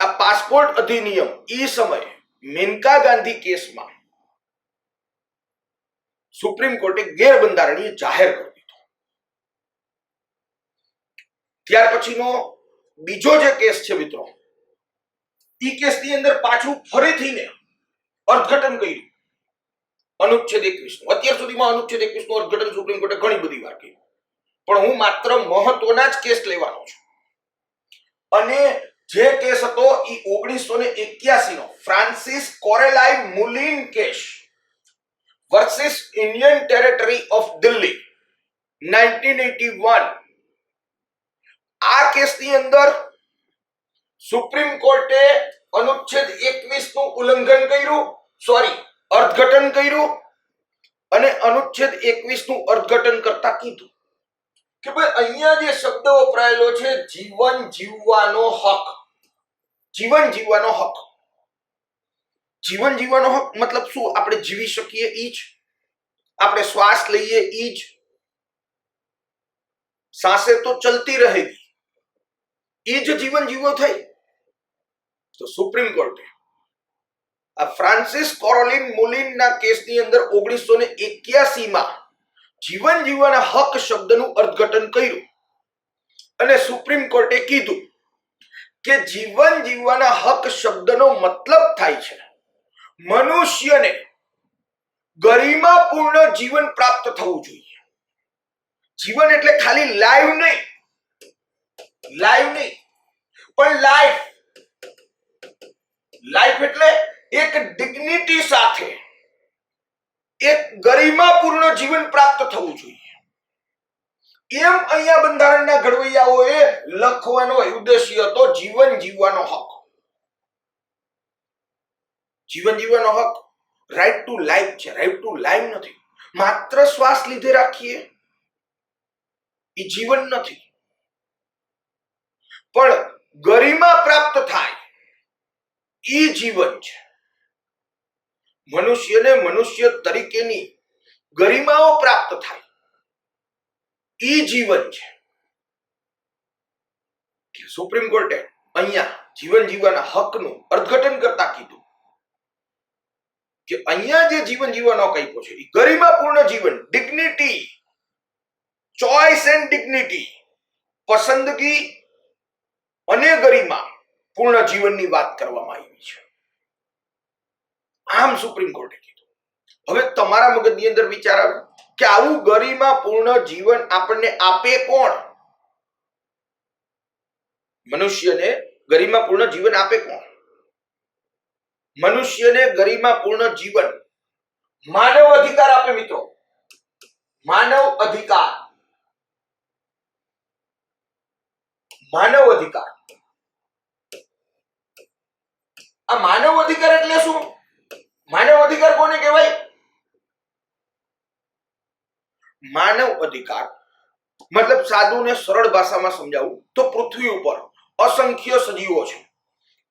આ પાસપોર્ટ અધિનિયમ એ સમયે મેનકા ગાંધી કેસમાં સુપ્રીમ કોર્ટે ગેરબંધારણીય જાહેર કરી દીધો. ત્યાર પછીનો બીજો જે કેસ છે મિત્રો, એ કેસની અંદર પાછું ફરીથી ને અર્થઘટન કર્યું અનુચ્છેદ 21 નું. અત્યાર સુધીમાં અનુચ્છેદ 21 નું અર્થઘટન સુપ્રીમ કોર્ટે ઘણી બધી વાર કર્યું, પણ હું માત્ર મહત્વના જ કેસ લેવાનો છું. અને જે કેસ હતો એ 1981 નો Francis Coralie Mullin case versus Indian territory of Delhi 1981. આ કેસની અંદર સુપ્રીમ કોર્ટે અનુચ્છેદ 21 નું ઉલ્લંઘન કર્યું, અર્થઘટન કર્યું અને અનુચ્છેદ 21 નું અર્થઘટન કરતા કીધું કે ભાઈ અહીંયા જે શબ્દ વપરાયેલો છે જીવન જીવવાનો હક, જીવન જીવવાનો હક. જીવન જીવવાનો હક મતલબ શું? આપણે જીવી શકીએ ઈ જ, આપણે શ્વાસ લઈએ ઈ જ, સાસે તો ચલતી રહેગી, ઈ જ જીવન જીવો થઈ. તો સુપ્રીમ કોર્ટે આ ફ્રાન્સિસ કોરોલિન મુલિનના કેસની અંદર 1981 માં જીવન જીવવાના હક શબ્દનું અર્થઘટન કર્યું અને સુપ્રીમ કોર્ટે કીધું કે જીવન જીવવાના હક શબ્દનો મતલબ થાય છે મનુષ્યને ગરિમાપૂર્ણ જીવન પ્રાપ્ત થવું જોઈએ. જીવન એટલે ખાલી લાઈવ નહીં, પણ લાઈફ એટલે એક ડિગ્નિટી સાથે એક ગરિમાપૂર્ણ જીવન પ્રાપ્ત થવું જોઈએ. એમ અહીંયા બંધારણના ઘડવૈયાઓએ લખવાનો ઉદ્દેશ્ય હતો જીવન જીવવાનો હક. જીવન જીવવાનો હક રાઈટ ટુ લાઈફ છે, રાઈટ ટુ લાઈફ નથી. માત્ર શ્વાસ લીધે રાખીએ એ જીવન નથી, પણ ગરિમા પ્રાપ્ત થાય એ જીવન છે. મનુષ્યને મનુષ્ય તરીકેની ગરિમાઓ પ્રાપ્ત થાય એ જીવન છે. સુપ્રીમ કોર્ટે અહીંયા જીવન જીવવાના હકનું અર્થઘટન કરતા કીધું કે અહીંયા જે જીવન જીવવાનો હક આપ્યો છે એ ગરિમાપૂર્ણ જીવન, ડિગ્નિટી, ચોઇસ એન્ડ ડિગ્નિટી, પસંદગી અને ગરિમા પૂર્ણ જીવનની વાત કરવામાં આવી છે. આમ સુપ્રીમ કોર્ટે કીધું. હવે તમારા મગજની અંદર વિચાર આવે કે આવું ગરિમાપૂર્ણ જીવન આપણને આપે કોણ? મનુષ્યને ગરિમાપૂર્ણ જીવન આપે કોણ? મનુષ્યને ગરિમાપૂર્ણ જીવન માનવ અધિકાર આપે મિત્રો, માનવ અધિકાર. માનવ અધિકાર, આ માનવ અધિકાર એટલે શું? માનવ અધિકાર કોને કહેવાય? માનવ અધિકાર મતલબ સાદું ને સરળ ભાષામાં સમજાવું તો પૃથ્વી ઉપર અસંખ્ય સજીવો છે.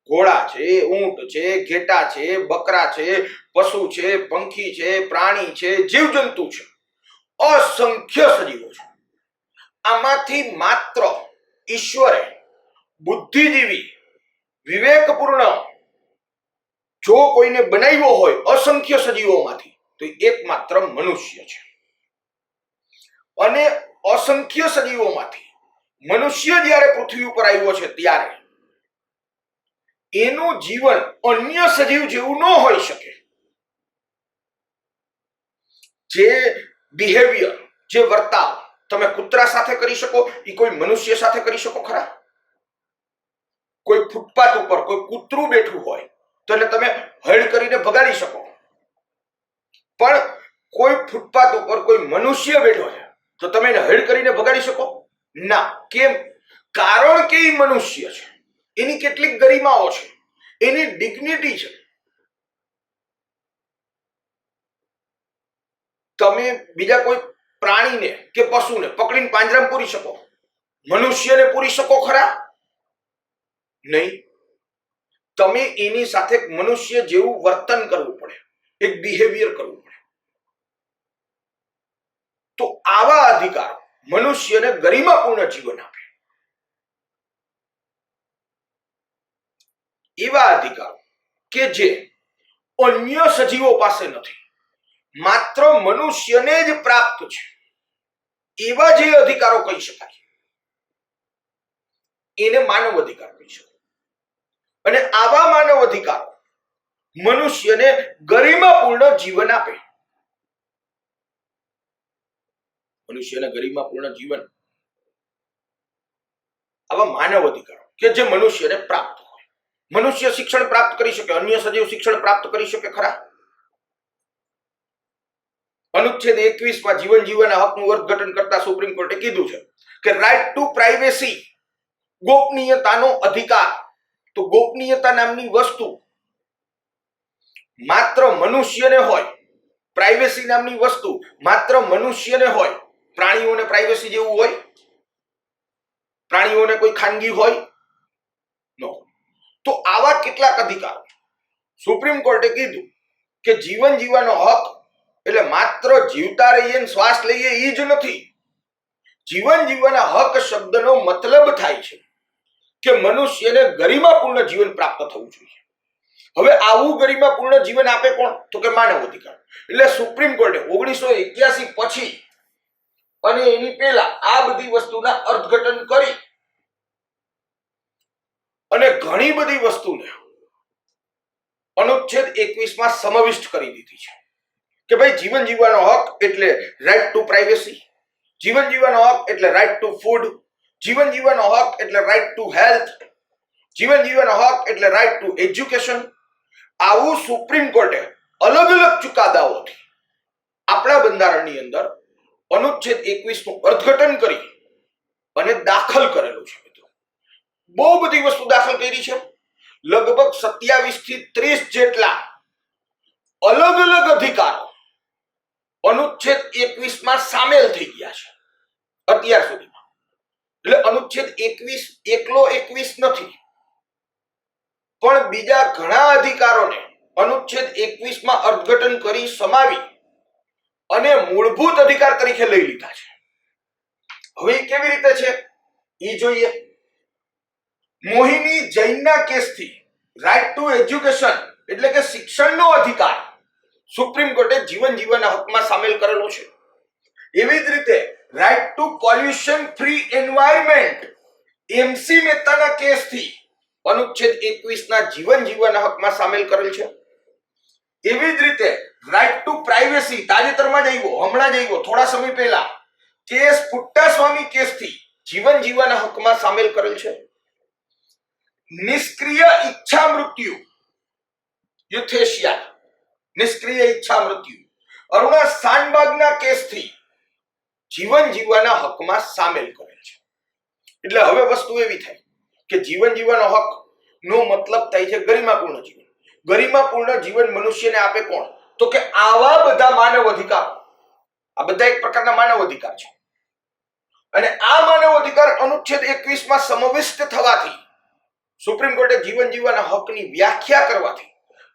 ઘોડા છે, ઊંટ છે, ઘેટા છે, બકરા છે, પશુ છે, પંખી છે, પ્રાણી છે, જીવજંતુ છે. અસંખ્ય સજીવો છે. આમાંથી માત્ર ઈશ્વરે બુદ્ધિજીવી વિવેકપૂર્ણ જો કોઈને બનાવ્યો હોય અસંખ્ય સજીવોમાંથી તો એકમાત્ર મનુષ્ય છે. અને અસંખ્ય સજીવોમાંથી મનુષ્ય જ્યારે પૃથ્વી ઉપર આવ્યો છે ત્યારે એનું જીવન અન્ય સજીવ જેવું ન હોઈ શકે. જે બિહેવિયર, જે વર્તાવ તમે કૂતરા સાથે કરી શકો એ કોઈ મનુષ્ય સાથે કરી શકો ખરા? કોઈ ફૂટપાથ ઉપર કોઈ કૂતરું બેઠું હોય તો એને તમે હળ કરીને ભગાડી શકો, પણ કોઈ ફૂટપાથ ઉપર કોઈ મનુષ્ય બેઠો છે તો તમે એને હળ કરીને ભગાડી શકો ના. કેમ? કારણ કે એ મનુષ્ય છે, એની કેટલીક ગરિમાઓ છે, એની ડિગ્નિટી છે. તમે બીજા કોઈ પ્રાણીને કે પશુને પકડીને પાંજરામાં પૂરી શકો, મનુષ્યને પૂરી શકો ખરા? નહીં. તમે એની સાથે મનુષ્ય જેવું વર્તન કરવું પડે, એક બિહેવિયર કરવું પડે. તો આવા અધિકાર મનુષ્યને ગરિમાપૂર્ણ જીવન આપે. એવા અધિકાર કે જે અન્ય સજીવો પાસે નથી, માત્ર મનુષ્યને જ પ્રાપ્ત છે, એવા જે અધિકારો કહી શકાય એને માનવ અધિકાર કહી શકાય. અને આવા માનવ અધિકારો મનુષ્યને ગરિમાપૂર્ણ જીવન આપે. મનુષ્યને ગરિમાપૂર્ણ જીવન આવા માનવ અધિકારો કે જે મનુષ્યને પ્રાપ્ત હોય. મનુષ્ય શિક્ષણ પ્રાપ્ત કરી શકે, અન્ય સજીવ શિક્ષણ પ્રાપ્ત કરી શકે ખરા? અનુચ્છેદ 21 જીવન જીવવાના હકનું અર્થઘટન કરતા સુપ્રીમ કોર્ટે કીધું છે કે રાઇટ ટુ પ્રાઇવેસી, ગોપનીયતાનો અધિકાર. તો ગોપનીયતા નામની વસ્તુ માત્ર મનુષ્યને હોય, પ્રાઇવેસી નામની વસ્તુ માત્ર મનુષ્યને હોય. પ્રાણીઓને પ્રાઇવેસી જેવું હોય? પ્રાણીઓને કોઈ ખાનગી હોય? નો. તો આવા કેટલાક અધિકારો સુપ્રીમ કોર્ટે કીધું કે જીવન જીવવાનો હક એટલે માત્ર જીવતા રહીએ શ્વાસ લઈએ એ જ નથી. જીવન જીવવાના હક શબ્દનો મતલબ થાય છે કે મનુષ્યને ગરિમાપૂર્ણ જીવન પ્રાપ્ત થવું જોઈએ. હવે આવું ગરિમાપૂર્ણ જીવન આપે કોણ? તો કે માનવ અધિકાર. એટલે સુપ્રીમ કોર્ટે 1981 પછી અને એની પહેલા આ બધી વસ્તુના અર્થઘટન કરી અને ઘણી બધી વસ્તુને અનુચ્છેદ 21 સમાવિષ્ટ કરી દીધી છે કે ભાઈ જીવન જીવવાનો હક એટલે રાઇટ ટુ પ્રાઇવેસી, જીવન જીવવાનો હક એટલે રાઇટ ટુ ફૂડ, જીવન જીવવાનો હક એટલે રાઇટ ટુ હેલ્થ, જીવન જીવવાનો હક એટલે રાઇટ ટુ એજ્યુકેશન. આવું સુપ્રીમ કોર્ટે અલગ અલગ ચુકાદાઓથી આપણા બંધારણની અંદર અનુચ્છેદ 21 નું અર્થઘટન કરી અને દાખલ કરેલું છે. મિત્રો બહુ બધી વસ્તુ દાખલ કરી છે. લગભગ 27 થી 30 જેટલા અલગ અલગ અધિકારો અનુચ્છેદ 21 સામેલ થઈ ગયા છે અત્યાર સુધીમાં. એટલે અનુચ્છેદ 21 એકલો 21 નથી, પણ બીજા ઘણા અધિકારોને અનુચ્છેદ 21 અર્થઘટન કરી સમાવી અને મૂળભૂત અધિકાર તરીકે લઈ લીધા છે. હવે કેવી રીતે છે એ જોઈએ. મોહિની જૈનના કેસથી રાઇટ ટુ એજ્યુકેશન એટલે કે શિક્ષણનો અધિકાર સુપ્રીમ કોર્ટે જીવન જીવવાના હકમાં સામેલ કરેલો છે. એવી જ રીતે right to pollution free environment MC મહેતાના કેસથી અનુચ્છેદ 21 જીવન જીવવાના હકમાં સામેલ કરેલ છે. એવી જ રીતે રાઇટ ટુ પ્રાઇવેસી તાજેતરમાં જ આવ્યો, હમણાં જ આવ્યો, થોડા સમય પહેલા કેસ પુટ્ટાસ્વામી કેસથી જીવન જીવવાના હકમાં સામેલ કરેલ છે. નિષ્ક્રિય ઈચ્છા મૃત્યુ યુથેશિયા, નિષ્ક્રિય ઈચ્છા મૃત્યુ અરુણા શાનબાગના કેસથી જીવન જીવવાના હકમાં સામેલ કરેલ છે. એટલે હવે વસ્તુ એવી થાય કે જીવન જીવવાનો હક નો મતલબ થાય છે ગરિમાપૂર્ણ જીવન. ગરિમાપૂર્ણ જીવન મનુષ્યને આપે કોણ? તો કે આવા બધા માનવ અધિકાર. આ બધા એક પ્રકારના માનવ અધિકાર છે. અને આ માનવ અધિકાર અનુચ્છેદ 21 માં સમાવિષ્ટ થવાથી, સુપ્રીમ કોર્ટે જીવન જીવવાના હકની વ્યાખ્યા કરવાથી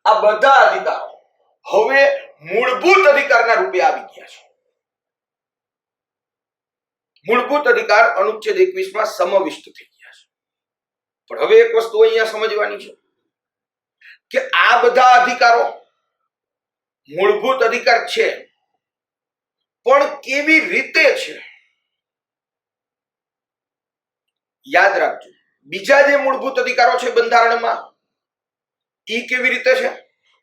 આ બધા અધિકારો હવે મૂળભૂત અધિકારના રૂપે આવી ગયા છે. મૂળભૂત અધિકાર અનુચ્છેદ 21 માં સમાવિષ્ટ થઈ ગયા છે. પણ હવે એક વસ્તુ અહીંયા સમજવાની છે કે આ બધા અધિકારો મૂળભૂત અધિકાર છે, પણ કેવી રીતે છે? યાદ રાખજો, બીજા જે મૂળભૂત અધિકારો છે બંધારણમાં, ઈ કેવી રીતે છે?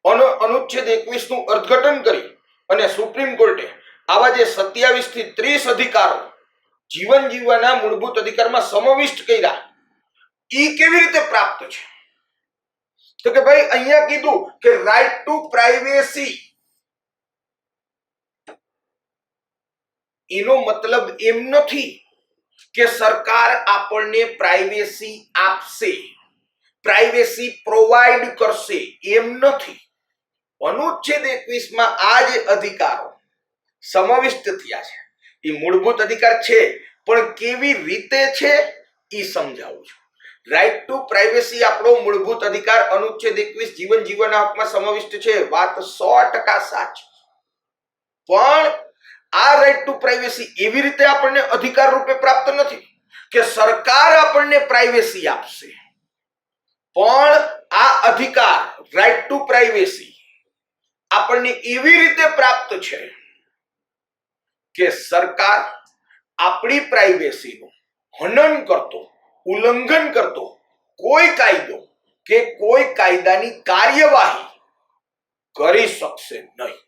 અનુચ્છેદ 21 નું અર્થઘટન કરી અને સુપ્રીમ કોર્ટે આવા જે 27 થી 30 અધિકારો જીવન જીવવાના મૂળભૂત અધિકારમાં સમાવિષ્ટ કર્યા, ઈ કેવી રીતે પ્રાપ્ત છે? તો કે ભાઈ અહીંયા કીધું કે રાઇટ ટુ પ્રાઇવેસી, એનો મતલબ એમ નથી કે સરકાર આપણને પ્રાઇવેસી આપશે, પ્રાઇવેસી પ્રોવાઈડ કરશે, એમ નથી. અનુચ્છેદ 21 માં આ જે અધિકારો સમાવિષ્ટ થયા છે એ મૂળભૂત અધિકાર છે, પણ કેવી રીતે છે એ સમજાવું છું. રાઇટ ટુ પ્રાઇવેસી આપણો મૂળભૂત અધિકાર અનુચ્છેદ 21 જીવન જીવવાના હકમાં સમાવિષ્ટ છે, વાત 100% સાચી. પણ આ રાઇટ ટુ પ્રાઇવેસી એવી રીતે આપણને અધિકાર રૂપે પ્રાપ્ત નથી કે સરકાર આપણને પ્રાઇવેસી આપશે, પણ આ અધિકાર રાઇટ ટુ પ્રાઇવેસી આપણને એવી રીતે પ્રાપ્ત છે કે સરકાર આપણી પ્રાઇવેસીનું હનન કરતો, ઉલ્લંઘન કરતો કોઈ કાયદો કે કોઈ કાયદાની કાર્યવાહી કરી શકશે નહીં.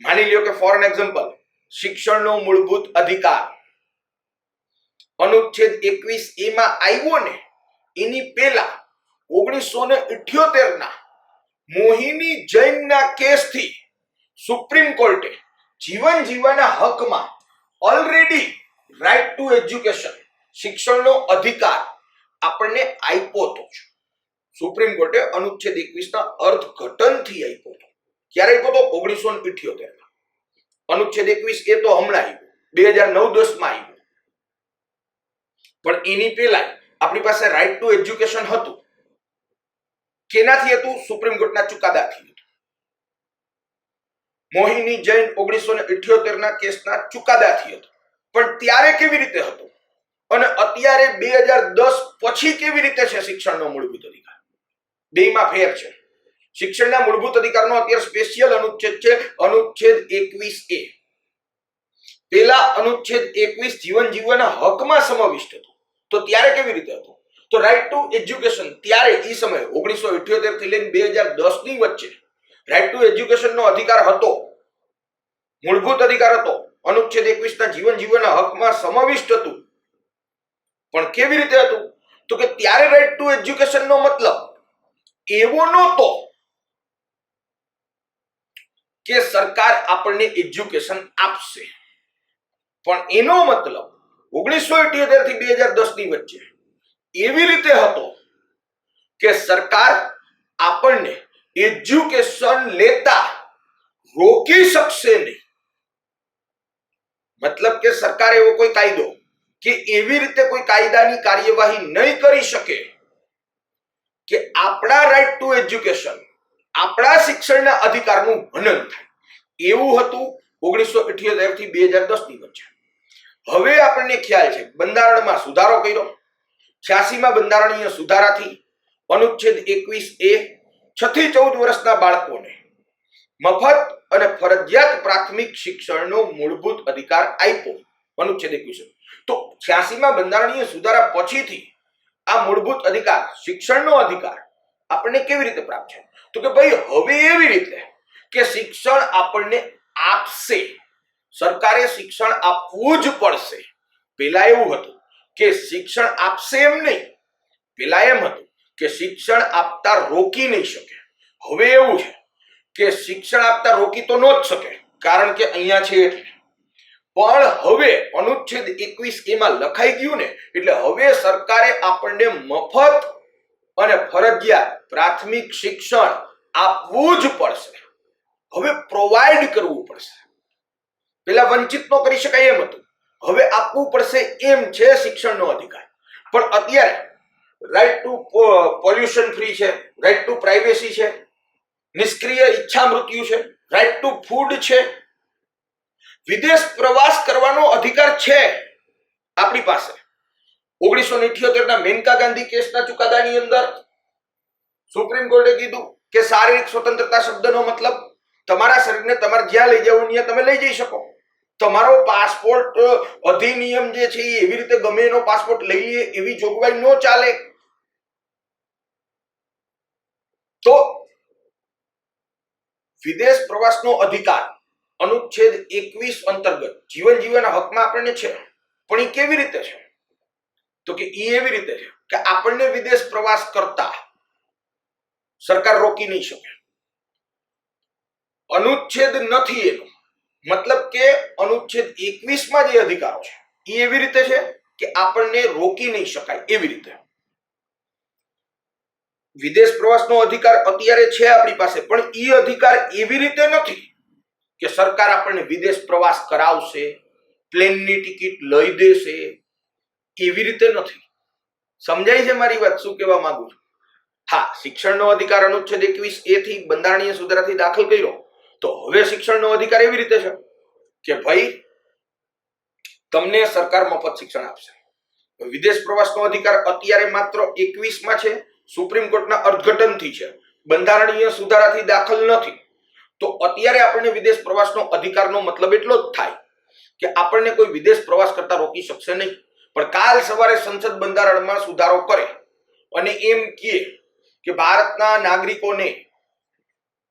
માની લ્યો કે ફોર એક્ઝામ્પલ શિક્ષણનો મૂળભૂત અધિકાર અનુચ્છેદ 21A માં આવ્યો ને, એની પહેલા 1978 ના મોહિની જૈનના કેસથી સુપ્રીમ કોર્ટે જીવન જીવવાના હકમાં ઓલરેડી રાઇટ ટુ એજ્યુકેશન, શિક્ષણનો અધિકાર આપણને આપ્યો હતો. સુપ્રીમ કોર્ટે અનુચ્છેદ 21 ના અર્થઘટનથી આપ્યો હતો. ક્યારે આપ્યો હતો? 1978 માં. અનુચ્છેદ 21 એ તો હમણાં આવ્યું, 2009-10 માં આવ્યું. પણ એની પહેલા આપણી પાસે રાઇટ ટુ એજ્યુકેશન હતું. કેનાથી હતું? સુપ્રીમ કોર્ટના ચુકાદાથી હતું. મોહિની જૈન 1978 ના કેસના ચુકાદાથી હતું. પણ ત્યારે કેવી રીતે હતું અને અત્યારે 2010 પછી કેવી રીતે છે શિક્ષણનો મૂળભૂત અધિકાર? બેમાં ફેર છે. શિક્ષણના મૂળભૂત અધિકારનો અત્યારે સ્પેશિયલ અનુચ્છેદ છે, અનુચ્છેદ 21A. પેલા અનુચ્છેદ 21 જીવન જીવવાના હકમાં સમાવિષ્ટ હતું. તો ત્યારે કેવી રીતે હતું? તો રાઇટ ટુ એજ્યુકેશન ત્યારે એ સમયે 1978 થી લઈને 2010 ની વચ્ચે રાઇટ ટુ એજ્યુકેશન નો અધિકાર હતો, મૂળભૂત અધિકાર હતો, અનુચ્છેદ 21 ના જીવન જીવવાના હકમાં સમાવિષ્ટ હતું. પણ કેવી રીતે હતું? તો કે ત્યારે રાઇટ ટુ એજ્યુકેશન નો મતલબ એવો નહોતો કે સરકાર આપણને એજ્યુકેશન આપશે, પણ એનો મતલબ 1978 થી 2010 ની વચ્ચે એવી રીતે હતો કે સરકાર આપણને એજ્યુકેશન લેતા રોકી શકશે નહીં. મતલબ કે સરકાર એવો કોઈ કાયદો કે એવી રીતે કોઈ કાયદાની કાર્યવાહી નહીં કરી શકે કે આપણા રાઇટ ટુ એજ્યુકેશન, આપણા શિક્ષણના અધિકારનું હનન થાય. એવું હતું 1978 થી 2010 ની વચ્ચે. હવે આપણને ખ્યાલ છે બંધારણમાં સુધારો કર્યો. 86 માં બંધારણીય સુધારાથી અનુચ્છેદ 21A 6 થી 14 વર્ષના બાળકોને મફત અને ફરજિયાત પ્રાથમિક શિક્ષણનો મૂળભૂત અધિકાર આપ્યો, અનુચ્છેદ 21. તો 86 માં બંધારણીય સુધારા પછીથી આ મૂળભૂત અધિકાર, શિક્ષણનો અધિકાર આપણને કેવી રીતે પ્રાપ્ત છે? તો કે ભાઈ હવે એવી રીતે કે શિક્ષણ આપણને આપશે, સરકારે શિક્ષણ આપવું જ પડશે. પેલા એવું હતું કે શિક્ષણ આપશે એમ નહીં, પેલા એમ હતું કે શિક્ષણ આપતા રોકી નહીં શકે. હવે એવું છે કે શિક્ષણ આપતા રોકી તો ન જ શકે, કારણ કે અહીંયા છે એટલે. પણ હવે અનુચ્છેદ 21A માં લખાઈ ગયું ને, એટલે હવે સરકારે આપણને મફત અને ફરજિયાત પ્રાથમિક શિક્ષણ આપવું જ પડશે. હવે પ્રોવાઈડ કરવું પડશે. પેલા વંચિત ન કરી શકાય એમ હતું, હવે આપવું પડશે એમ છે શિક્ષણનો અધિકાર. પણ અત્યારે રાઈટ ટુ પોલ્યુશન ફ્રી છે, રાઈટ ટુ પ્રાઇવેસી છે, નિષ્ક્રિય ઈચ્છા મૃત્યુ છે, રાઈટ ટુ ફૂડ છે, વિદેશ પ્રવાસ કરવાનો અધિકાર છે આપણી પાસે. 1978 ના મેનકા ગાંધી કેસના ચુકાદાની અંદર સુપ્રીમ કોર્ટે કીધું કે શારીરિક સ્વતંત્રતા શબ્દનો મતલબ તમારા શરીરને તમારે જ્યાં લઈ જવું ત્યાં તમે લઈ જઈ શકો. તમારો પાસપોર્ટ અધિનિયમ જે છે એ એવી રીતે ગમે એનો પાસપોર્ટ લઈ લે એવી જોગવાઈ ન ચાલે. તો વિદેશ પ્રવાસનો અધિકાર અનુચ્છેદ 21 અંતર્ગત જીવન જીવવાના હકમાં આપણને છે. પણ એ કેવી રીતે છે? તો કે એ એવી રીતે છે કે આપણને વિદેશ પ્રવાસ કરતા સરકાર રોકી નહીં શકે. અનુચ્છેદ નથી એનો મતલબ કે અનુચ્છેદ 21 માં જે અધિકારો છે એ એવી રીતે છે કે આપણને રોકી નહીં શકાય એવી રીતે. વિદેશ પ્રવાસનો અધિકાર અત્યારે છે આપણી પાસે, પણ એ અધિકાર એવી રીતે નથી કે સરકાર આપણને વિદેશ પ્રવાસ કરાવશે, પ્લેનની ટિકિટ લઈ દેશે, એવી રીતે નથી. સમજાય છે મારી વાત? શું કહેવા માંગુ છું? હા, શિક્ષણનો અધિકાર અનુચ્છેદ 21A થી બંધારણીય સુધારાથી દાખલ કર્યો. તો હવે શિક્ષણનો અધિકાર એવી રીતે છે કે ભાઈ તમને સરકાર મફત શિક્ષણ આપશે. વિદેશ પ્રવાસનો અધિકાર અત્યારે માત્ર 21 માં છે, સુપ્રીમ કોર્ટના અર્થઘટનથી છે, બંધારણીય સુધારાથી દાખલ નથી. તો અત્યારે આપણને વિદેશ પ્રવાસનો અધિકારનો મતલબ એટલો જ થાય કે આપણને કોઈ વિદેશ પ્રવાસ કરતા રોકી શકશે નહીં. પણ કાલ સવારે સંસદ બંધારણમાં સુધારો કરે અને એમ કહે કે ભારતના નાગરિકોને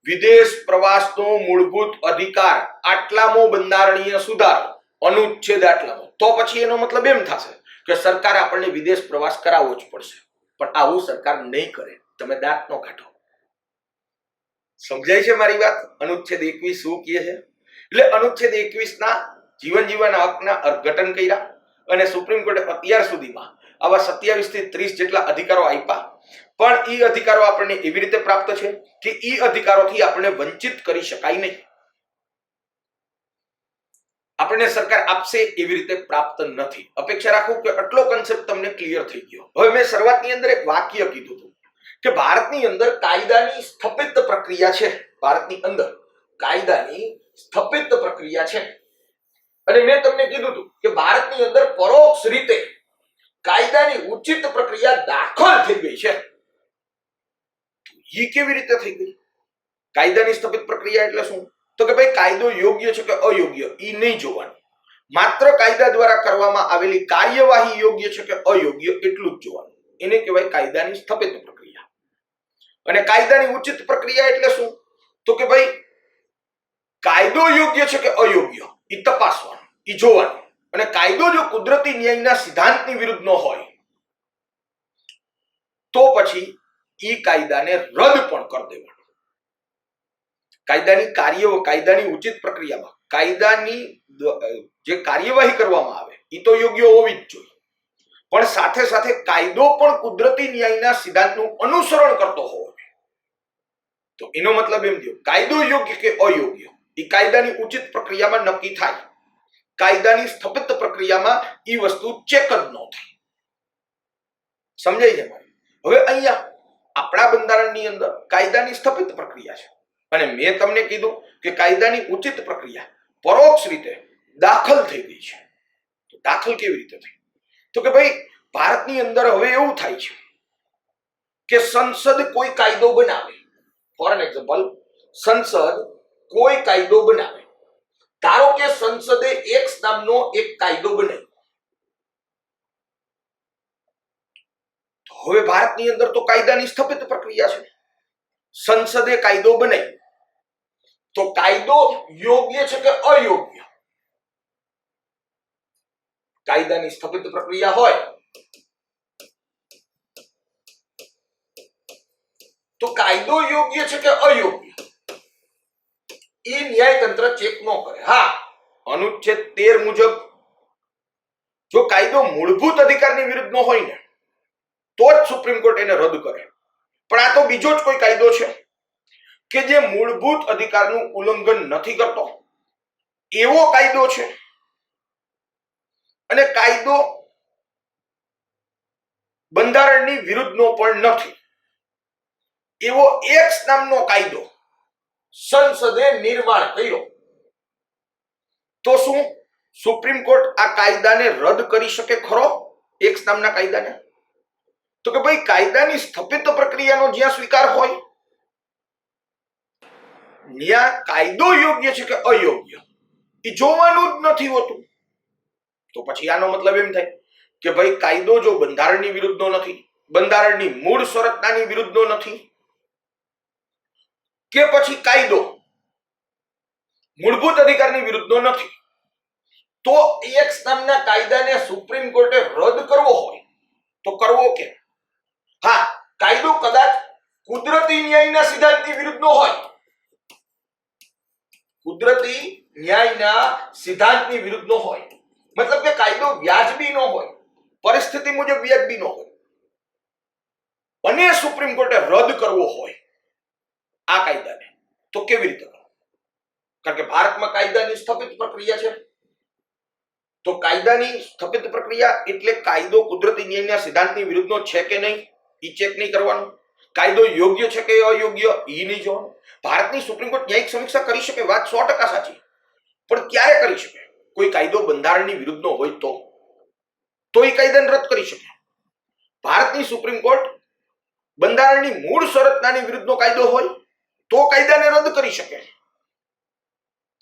વિદેશ પ્રવાસનો મૂળભૂત અધિકાર આટલામો બંધારણીય સુધારો અનુચ્છેદ આટલામો, તો પછી એનો મતલબ એમ થશે કે સરકારે આપણને વિદેશ પ્રવાસ કરાવવો જ પડશે. પણ આવું સરકાર નહીં કરે. તમે દાંત નો કાઢો. સમજાય છે મારી વાત? અનુચ્છેદ 21 શું કહે છે? એટલે અનુચ્છેદ 21 ના જીવન જીવવાના હકના અર્થઘટન કર્યા અને સુપ્રીમ કોર્ટે અત્યાર સુધીમાં આવા 27 થી 30 જેટલા અધિકારો આપ્યા. પણ એ અધિકારો આપણને એવી રીતે પ્રાપ્ત છે કે એ અધિકારોથી આપણને વંચિત કરી શકાય નહીં. આપણને સરકાર આપશે એવી રીતે પ્રાપ્ત નથી. અપેક્ષા રાખું કે આટલો કન્સેપ્ટ તમને ક્લિયર થઈ ગયો. હવે મેં શરૂઆતની અંદર એક વાક્ય કીધું હતું કે ભારતની અંદર કાયદાની સ્થપિત પ્રક્રિયા છે. ભારતની અંદર કાયદાની સ્થપિત પ્રક્રિયા છે. અને મેં તમને કીધું હતું કે ભારતની અંદર પરોક્ષ રીતે કાયદાની ઉચિત પ્રક્રિયા દાખલ થઈ ગઈ છે. એ કેવી રીતે થઈ ગઈ? કાયદાની સ્થપિત પ્રક્રિયા એટલે શું? તો કે ભાઈ કાયદો યોગ્ય છે કે અયોગ્ય એ નહીં જોવાનું, માત્ર કાયદા દ્વારા કરવામાં આવેલી કાર્યવાહી યોગ્ય છે કે અયોગ્ય એટલું જ જોવાનું. એને કહેવાય કાયદાની સ્થપિત પ્રક્રિયા. અને કાયદાની ઉચિત પ્રક્રિયા એટલે શું? તો કે ભાઈ કાયદો યોગ્ય છે કે અયોગ્ય એ તપાસવાનું, એ જોવાનું. અને કાયદો જો કુદરતી ન્યાયના સિદ્ધાંતની વિરુદ્ધ ન હોય તો પછી એ કાયદાને રદ પણ કરી દેવાનું. કાયદાની ઉચિત પ્રક્રિયામાં કાયદાની જે કાર્યવાહી કરવામાં આવે એ તો યોગ્ય હોવી જ જોઈએ, પણ સાથે સાથે કાયદો પણ કુદરતી ન્યાયના સિદ્ધાંતનું અનુસરણ કરતો હોવો જોઈએ. તો એનો મતલબ એમ થયો કાયદો યોગ્ય કે અયોગ્ય એ કાયદાની ઉચિત પ્રક્રિયામાં નક્કી થાય. કાયદાની સ્થપિત પ્રક્રિયામાં એ વસ્તુ ચેક જ ન થાય. સમજાય છે મારી? હવે અહીંયા આપણા બંધારણની અંદર કાયદાની સ્થપિત પ્રક્રિયા છે અને મેં તમને કીધું કે કાયદાની ઉચિત પ્રક્રિયા પરોક્ષ રીતે દાખલ થઈ ગઈ છે. તો દાખલ કેવી રીતે થઈ? તો કે ભાઈ ભારતની અંદર હવે એવું થાય છે કે સંસદ કોઈ કાયદો બનાવે. ફોર એન એક્ઝામ્પલ, સંસદ કોઈ કાયદો બનાવે. ધારો કે સંસદે એક્સ નામનો એક કાયદો બનાવ્યો. હવે ભારતની અંદર તો કાયદાની સ્થપિત પ્રક્રિયા છે. સંસદે કાયદો બનાવ્યો તો કાયદો યોગ્ય છે કે અયોગ્ય? કાયદાની સ્થપિત પ્રક્રિયા હોય તો કાયદો યોગ્ય છે કે અયોગ્ય એ ન્યાયતંત્ર ચેક ન કરે. હા, અનુચ્છેદ 13 મુજબ જો કાયદો મૂળભૂત અધિકારની વિરુદ્ધ ન હોય ને તો જ સુપ્રીમ કોર્ટ એને રદ કરે. પણ આ તો બીજો જ કોઈ કાયદો છે કે જે મૂળભૂત અધિકારનું ઉલ્લંઘન નથી કરતો એવો કાયદો છે. અને કાયદો બંધારણની વિરુદ્ધનો પણ નથી એવો એક્સ નામનો કાયદો સંસદે નિર્માણ કર્યો. તો શું સુપ્રીમ કોર્ટ આ કાયદાને રદ કરી શકે ખરો? એક્સ નામના કાયદાને? તો કે ભાઈ કાયદાની સ્થપિત પ્રક્રિયાનો જ્યાં સ્વીકાર હોય ત્યાં કાયદો યોગ્ય છે કે અયોગ્ય એ જોવાનું જ નથી હોતું. તો પછી આનો મતલબ એમ થાય કે ભાઈ કાયદો જો બંધારણની વિરુદ્ધનો નથી, બંધારણની મૂળ સંરચનાની વિરુદ્ધનો નથી, કે પછી કાયદો મૂળભૂત અધિકારની વિરુદ્ધનો નથી, તો એક્સ નામના કાયદાને સુપ્રીમ કોર્ટે રદ કરવો હોય તો કરવો કેમ? હા, કાયદો કદાચ કુદરતી ન્યાયના સિદ્ધાંતની વિરુદ્ધનો હોય, કુદરતી ન્યાયના સિદ્ધાંતની વિરુદ્ધનો હોય, મતલબ કે કાયદો વ્યાજબી ન હોય, પરિસ્થિતિ મુજબ વ્યાજબી ન હોય, અને સુપ્રીમ કોર્ટે રદ કરવો હોય આ કાયદાને, તો કેવી રીતે કરવો? કારણ કે ભારતમાં કાયદાની સ્થપિત પ્રક્રિયા છે. તો કાયદાની સ્થપિત પ્રક્રિયા એટલે કાયદો કુદરતી ન્યાયના સિદ્ધાંતની વિરુદ્ધનો છે કે નહીં એ ચેક નહીં કરવાનું, કાયદો યોગ્ય છે કે અયોગ્ય એ નહીં જોવાનું. ભારતની સુપ્રીમ કોર્ટ ન્યાયિક સમીક્ષા કરી શકે, વાત 100% સાચી, પણ ક્યારે કરી શકે? કોઈ કાયદો બંધારણની વિરુદ્ધનો હોય તો એ કાયદાને રદ કરી શકે. ભારતની સુપ્રીમ કોર્ટ બંધારણની મૂળ સંરચનાની વિરુદ્ધનો કાયદો હોય તો કાયદાને રદ કરી શકે.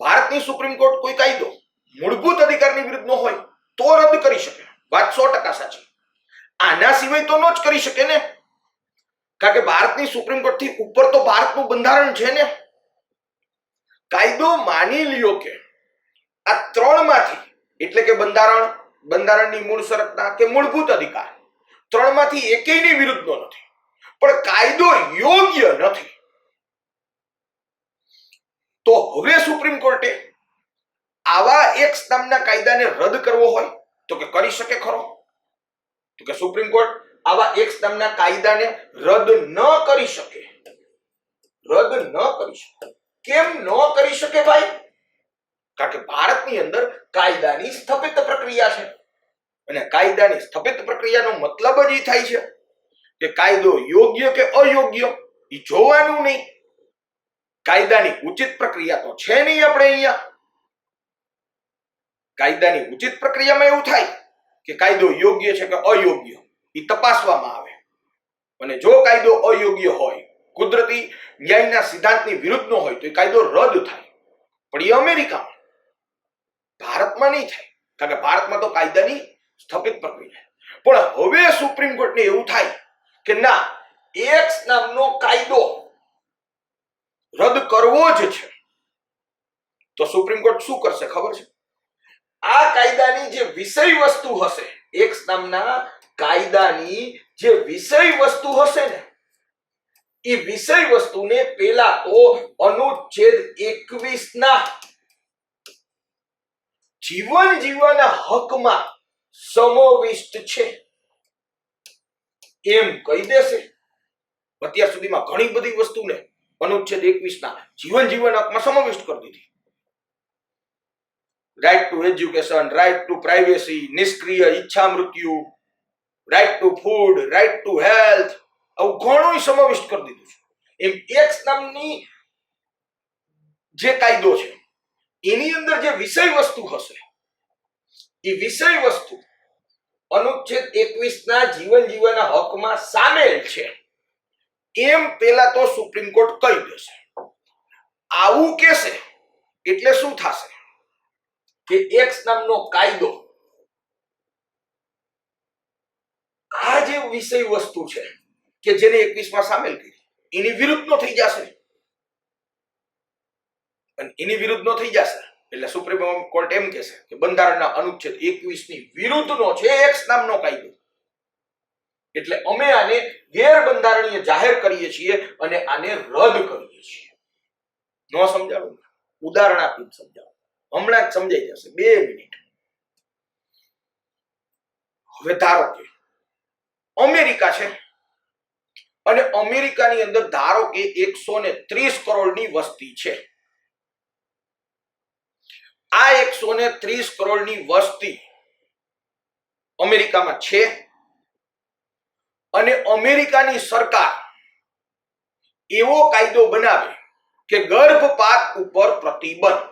ભારતની સુપ્રીમ કોર્ટ કોઈ કાયદો મૂળભૂત અધિકારની વિરુદ્ધનો હોય તો રદ કરી શકે, વાત 100% સાચી. આના સિવાય તો ન જ કરી શકે ને, કારણ કે ભારતની સુપ્રીમ કોર્ટ થી ઉપર તો ભારતનું બંધારણ છે ને. કાયદો માની લ્યો કે આ ત્રણમાંથી એટલે કે બંધારણ, બંધારણની મૂળ સંરચના કે મૂળભૂત અધિકાર, ત્રણમાંથી એકેયની વિરુદ્ધનો નથી, પણ કાયદો યોગ્ય નથી, તો હવે સુપ્રીમ કોર્ટે આવા એક્સ નામના કાયદાને રદ કરવો હોય તો કે કરી શકે ખરો? તો કે સુપ્રીમ કોર્ટ આવા એક્સ નામના કાયદાને રદ ન કરી શકે. રદ ન કરી શકે. કેમ ન કરી શકે ભાઈ? કારણ કે ભારતની અંદર કાયદાની સ્થપિત પ્રક્રિયા છે, અને કાયદાની સ્થપિત પ્રક્રિયાનો મતલબ જ એ થાય છે કે કાયદો યોગ્ય કે અયોગ્ય એ જોવાનું નહીં. કાયદાની ઉચિત પ્રક્રિયા તો છે નહીં. આપણે અહીંયા કાયદાની ઉચિત પ્રક્રિયામાં એવું થાય કે કાયદો યોગ્ય છે કે અયોગ્ય એ તપાસવામાં આવે, અને જો કાયદો અયોગ્ય હોય, કુદરતી ન્યાયના સિદ્ધાંતની વિરુદ્ધનો હોય તો એ કાયદો રદ થાય. પણ એ અમેરિકામાં, ભારતમાં નહીં થાય, કારણ કે ભારતમાં તો કાયદાની સ્થપિત પ્રક્રિયા. પણ હવે સુપ્રીમ કોર્ટને એવું થાય કે ના, એક્સ નામનો કાયદો રદ કરવો જ છે, તો સુપ્રીમ કોર્ટ શું કરશે ખબર છે? આ કાયદાની જે વિષય વસ્તુ હશે, એક્સ નામના કાયદાની જે વિષય વસ્તુ હશે ને, એ વિષય વસ્તુને પેલા તો અનુચ્છેદ 21 ના જીવન જીવવાના હકમાં સમાવિષ્ટ છે એમ કહી દેશે. અત્યાર સુધીમાં ઘણી બધી વસ્તુને અનુચ્છેદ 21 ના જીવન જીવવાના હકમાં સમાવિષ્ટ કરી દીધી. Right to education, right to privacy, નિષ્ક્રિય ઈચ્છા મૃત્યુ, right to food, right to health, આવું ઘણું સમાવિષ્ટ કરી દીધું છે. એમ એક્સ નામની જે કાયદો છે એની અંદર જે વિષય વસ્તુ હશે એ વિષય વસ્તુ અનુચ્છેદ 21 ના જીવન જીવવાના હકમાં સામેલ છે એમ પેલા તો સુપ્રીમ કોર્ટ કહી દેશે. આવું કહેશે એટલે શું થશે કે એક્સ નામનો કાયદો આ જે વિષય વસ્તુ છે કે જેને 21 માં સામેલ કરી એની વિરુદ્ધનો થઈ જશે. અને એની વિરુદ્ધનો થઈ જશે એટલે સુપ્રીમ કોર્ટ એમ કહેશે કે બંધારણના અનુચ્છેદ 21 ની વિરુદ્ધનો છે એક્સ નામનો કાયદો, એટલે અમે આને ગેરબંધારણીય જાહેર કરીએ છીએ અને આને રદ કરીએ છીએ. ન સમજાવું? ઉદાહરણ આપીને સમજાવું, હમણાં જ સમજાઈ જશે, 2 મિનિટ. હવે ધારો કે અમેરિકા છે અને અમેરિકાની અંદર ધારો કે 130 કરોડની વસ્તી છે. આ 130 કરોડની વસ્તી અમેરિકામાં છે અને અમેરિકાની સરકાર એવો કાયદો બનાવે કે ગર્ભપાત ઉપર પ્રતિબંધ.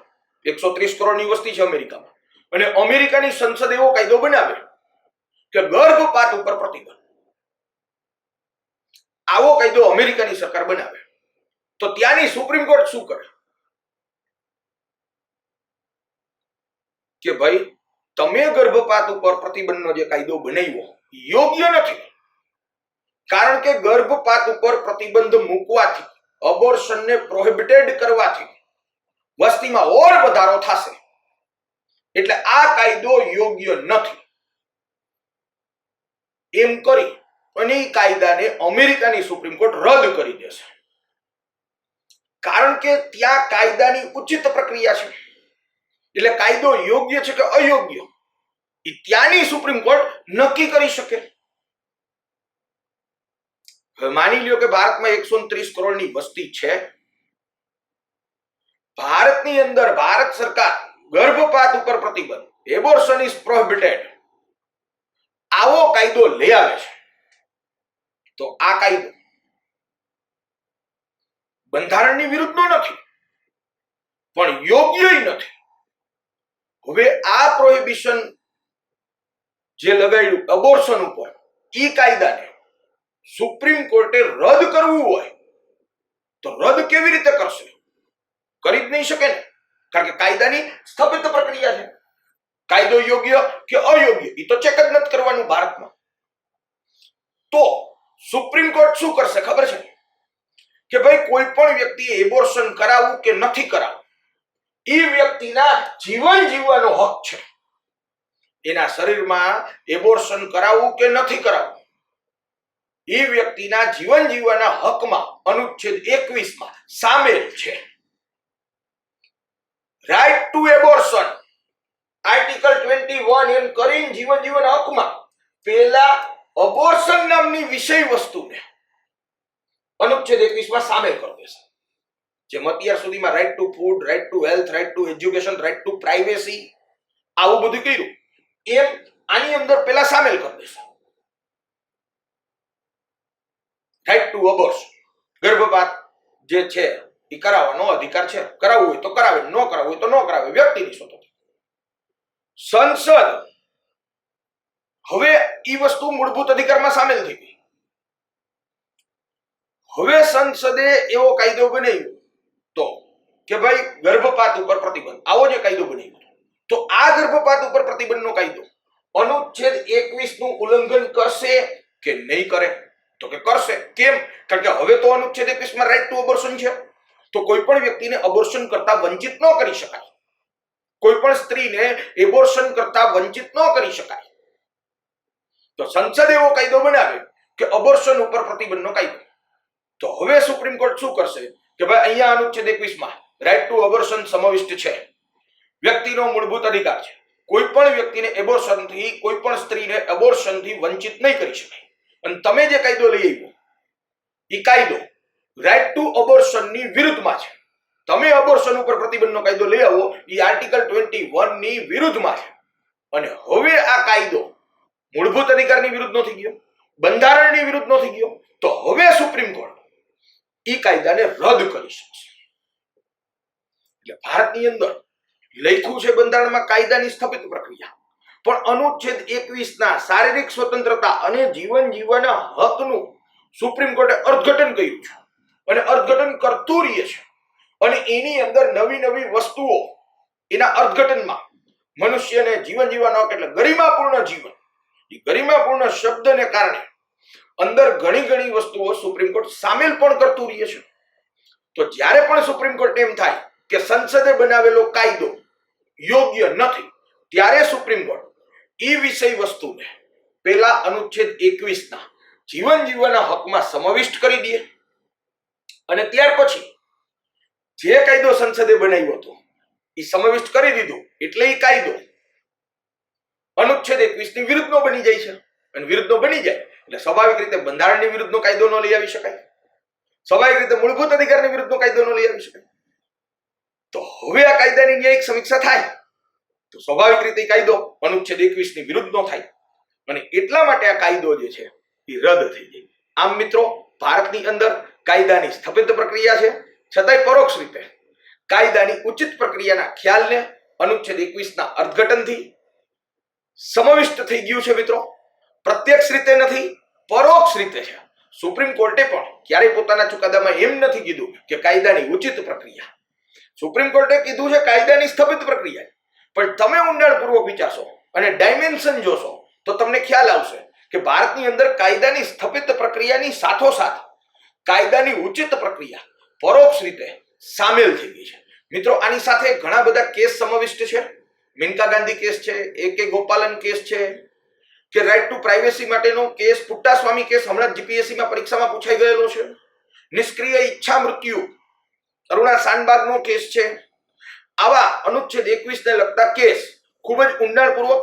130 કરોડની વસ્તી છે અમેરિકામાં, અને અમેરિકાની સંસદ એવો કાયદો બનાવે કે ગર્ભપાત ઉપર પ્રતિબંધ. આવો કાયદો અમેરિકાની સરકાર બનાવે તો ત્યાંની સુપ્રીમ કોર્ટ શું કરે કે ભાઈ તમે ગર્ભપાત ઉપર પ્રતિબંધનો જે કાયદો બનાવ્યો યોગ્ય નથી, કારણ કે ગર્ભપાત ઉપર પ્રતિબંધ મૂકવાથી, અબોર્શનને પ્રોહિબિટેડ કરવાથી વસ્તીમાં ઓર વધારો થશે, એટલે આ કાયદો યોગ્ય નથી. એમ કરી અને કાયદાને અમેરિકાની સુપ્રીમ કોર્ટ રદ કરી દેશે, કારણ કે ત્યાં કાયદાની ઉચિત પ્રક્રિયા છે. એટલે કાયદો યોગ્ય છે કે અયોગ્ય એ ત્યાંની સુપ્રીમ કોર્ટ નક્કી કરી શકે. હવે માની લ્યો કે ભારતમાં 130 કરોડની વસ્તી છે. ભારતની અંદર ભારત સરકાર ગર્ભપાત ઉપર પ્રતિબંધ, એબોર્શન ઇઝ પ્રોહિબિટેડ, આવો કાયદો લઈ આવે છે. તો આ કાયદો બંધારણની વિરુદ્ધનો નથી પણ યોગ્ય નથી. હવે આ પ્રોહિબિશન જે લગાડ્યું અબોર્શન ઉપર, ઈ કાયદાને સુપ્રીમ કોર્ટે રદ કરવું હોય તો રદ કેવી રીતે કરશે? કરી જ નહીં શકે ને, કારણ કે કાયદાની સ્થાપિત પ્રક્રિયા છે. કાયદો યોગ્ય કે અયોગ્ય એ તો ચેક જ નથી કરવાનું ભારતમાં. તો સુપ્રીમ કોર્ટ શું કરશે ખબર છે કે ભાઈ કોઈ પણ વ્યક્તિએ એબોર્શન કરાવવું કે નથી કરાવવું એ વ્યક્તિના જીવન જીવવાનો હક છે. એના શરીરમાં એબોર્શન કરાવવું કે નથી કરાવવું એ વ્યક્તિના જીવન જીવવાના હકમાં અનુચ્છેદ 21 સામેલ છે. રાઇટ ટુ એબોર્શન આર્ટિકલ 21 એમ કરીને જીવન જીવવાના હકમાં પેલા અબોર્શન નામની વિષય વસ્તુને અનુચ્છેદ 21 સામેલ કરી દેશે. જેમ અત્યાર સુધીમાં right to food, right to health, right to education, right to privacy આવું બધું કર્યું, એમ આની અંદર પેલા સામેલ કરી દેશે. રાઇટ ટુ અબોર્શન, ગર્ભપાત જે છે એ કરાવવાનો અધિકાર છે. કરાવવું હોય તો કરાવે, ન કરાવવું હોય તો ન કરાવે, વ્યક્તિની સ્વતંત્રતા. સંસદ હવે ઈ વસ્તુ મૂળભૂત અધિકારમાં સામેલ થઈ ગઈ. હવે સંસદે એવો કાયદો બનાવ્યો તો કે ભાઈ ગર્ભપાત ઉપર પ્રતિબંધ, આવો જે કાયદો બનાવ્યો તો આ ગર્ભપાત ઉપર પ્રતિબંધનો કાયદો અનુચ્છેદ 21 નું ઉલ્લંઘન કરશે કે નહીં કરે? તો કે કરશે. કેમ? કારણ કે હવે તો અનુચ્છેદ 21 માં રાઇટ ટુ અબોર્શન છે, તો કોઈ પણ વ્યક્તિને અબોર્શન કરતા વંચિત ન કરી શકાય, કોઈ પણ સ્ત્રીને એબોર્શન કરતા વંચિત ન કરી શકાય. તો સંસદ એવો કાયદો બનાવે કે અબોર્શન ઉપર પ્રતિબંધનો કાયદો. તો હવે સુપ્રીમ કોર્ટ શું કરશે કે ભાઈ અહીંયા અનુચ્છેદ 21 માં રાઇટ ટુ અબોર્શન સમાવિષ્ટ છે, વ્યક્તિનો મૂળભૂત અધિકાર છે, કોઈ પણ વ્યક્તિને એબોર્શનથી, કોઈ પણ સ્ત્રીને એબોર્શનથી વંચિત નહીં કરી શકાય. અને તમે જે કાયદો લઈ આવ્યો એ કાયદો રાઇટ ટુ અબોર્શનની વિરુદ્ધમાં છે. તમે અબોર્શન ઉપર પ્રતિબંધનો કાયદો લઈ આવો એ આર્ટિકલ 21 ની વિરુદ્ધમાં છે. અને હવે આ કાયદો મૂળભૂત અધિકારની વિરુદ્ધનો થઈ ગયો, બંધારણની વિરુદ્ધનો થઈ ગયો. તો હવે સુપ્રીમ કોર્ટ ઈ કાયદાને રદ કરી શકશે. એટલે ભારતની અંદર લખ્યું છે બંધારણમાં કાયદાની સ્થાપિત પ્રક્રિયા, પણ અનુચ્છેદ 21 ના શારીરિક સ્વતંત્રતા અને જીવન જીવવાના હકનું સુપ્રીમ કોર્ટે અર્થઘટન કર્યું છે અને અર્થઘટન કરતું રહે છે. અને એની અંદર નવી નવી વસ્તુઓ એના અર્થઘટનમાં મનુષ્યને જીવન જીવવાનો હક એટલે ગરિમાપૂર્ણ જીવન, એ ગરિમાપૂર્ણ શબ્દને કારણે અંદર ઘણી ઘણી વસ્તુઓ સુપ્રીમ કોર્ટ સામેલ પણ કરતું રહે છે. તો જ્યારે પણ સુપ્રીમ કોર્ટ એમ થાય કે સંસદે બનાવેલો કાયદો યોગ્ય નથી, ત્યારે સુપ્રીમ કોર્ટ એ વિષય વસ્તુને પેલા અનુચ્છેદ 21 ના જીવન જીવવાના હકમાં સમાવિષ્ટ કરી દે અને ત્યાર પછી જે કાયદો સંસદે બનાવ્યો હતો એ સમાવિષ્ટ કરી દીધું, એટલે એ કાયદો અનુચ્છેદ 21 ની વિરુદ્ધનો બની જાય છે. અને વિરુદ્ધનો બની જાય એટલે સ્વાભાવિક રીતે બંધારણની વિરુદ્ધનો કાયદો ન લઈ આવી શકાય, સ્વાભાવિક રીતે મૂળભૂત અધિકારની વિરુદ્ધનો કાયદો ન લઈ આવી શકાય. તો હવે આ કાયદાની ન્યાયિક સમીક્ષા થાય તો સ્વાભાવિક રીતે કાયદો અનુચ્છેદ 21 ની વિરુદ્ધ નો થાય. અને એટલા માટે આ કાયદો જે છે એ રદ થઈ જાય. આમ મિત્રો, ભારતની અંદર કાયદાની સ્થપિત પ્રક્રિયા છે, છતાંય પરોક્ષ રીતે કાયદાની ઉચિત પ્રક્રિયાના ખ્યાલને અનુચ્છેદ 21ના અર્થઘટનથી સમાવિષ્ટ થઈ ગયું છે. મિત્રો, પ્રત્યક્ષ રીતે નથી, પરોક્ષ રીતે છે. સુપ્રીમ કોર્ટે પણ ક્યારેય પોતાના ચુકાદામાં એમ નથી કીધું કે કાયદાની ઉચિત પ્રક્રિયા. સુપ્રીમ કોર્ટે કીધું છે કાયદાની સ્થપિત પ્રક્રિયા. પણ તમે ઊંડાણપૂર્વક વિચારશો અને ડાયમેન્શન જોશો તો તમને ખ્યાલ આવશે કે ભારતની અંદર કાયદાની સ્થપિત પ્રક્રિયાની સાથોસાથ કાયદાની ઉચિત પ્રક્રિયા પરોક્ષ રીતે સામેલ થઈ ગઈ છે. મિત્રો, આની સાથે ઘણા બધા કેસ સમાવિષ્ટ છે. મેનકા ગાંધી કેસ છે, AK ગોપાલન કેસ છે, કે રાઇટ ટુ પ્રાઇવેસી માટેનો કેસ, પુટ્ટાસ્વામી કેસ હમણાં જીપીએસસી માં પરીક્ષામાં પૂછાઈ ગયેલો છે. નિષ્ક્રિય ઈચ્છા મૃત્યુ અરુણા શાનબાગનો કેસ છે. આવા અનુચ્છેદ 21 ને લગતા કેસ ખૂબ જ ઊંડાણપૂર્વક,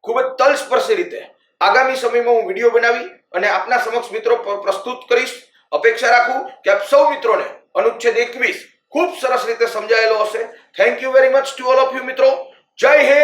ખૂબ જ તલસ્પર્શી રીતે આગામી સમયમાં હું વિડીયો બનાવી અને આપના સમક્ષ મિત્રો પ્રસ્તુત કરીશ. અપેક્ષા રાખું કે આપ સૌ મિત્રોને અનુચ્છેદ 21 ખૂબ સરસ રીતે સમજાયેલો હશે. Thank you very much to all of you મિત્રો. જય હિન્દ.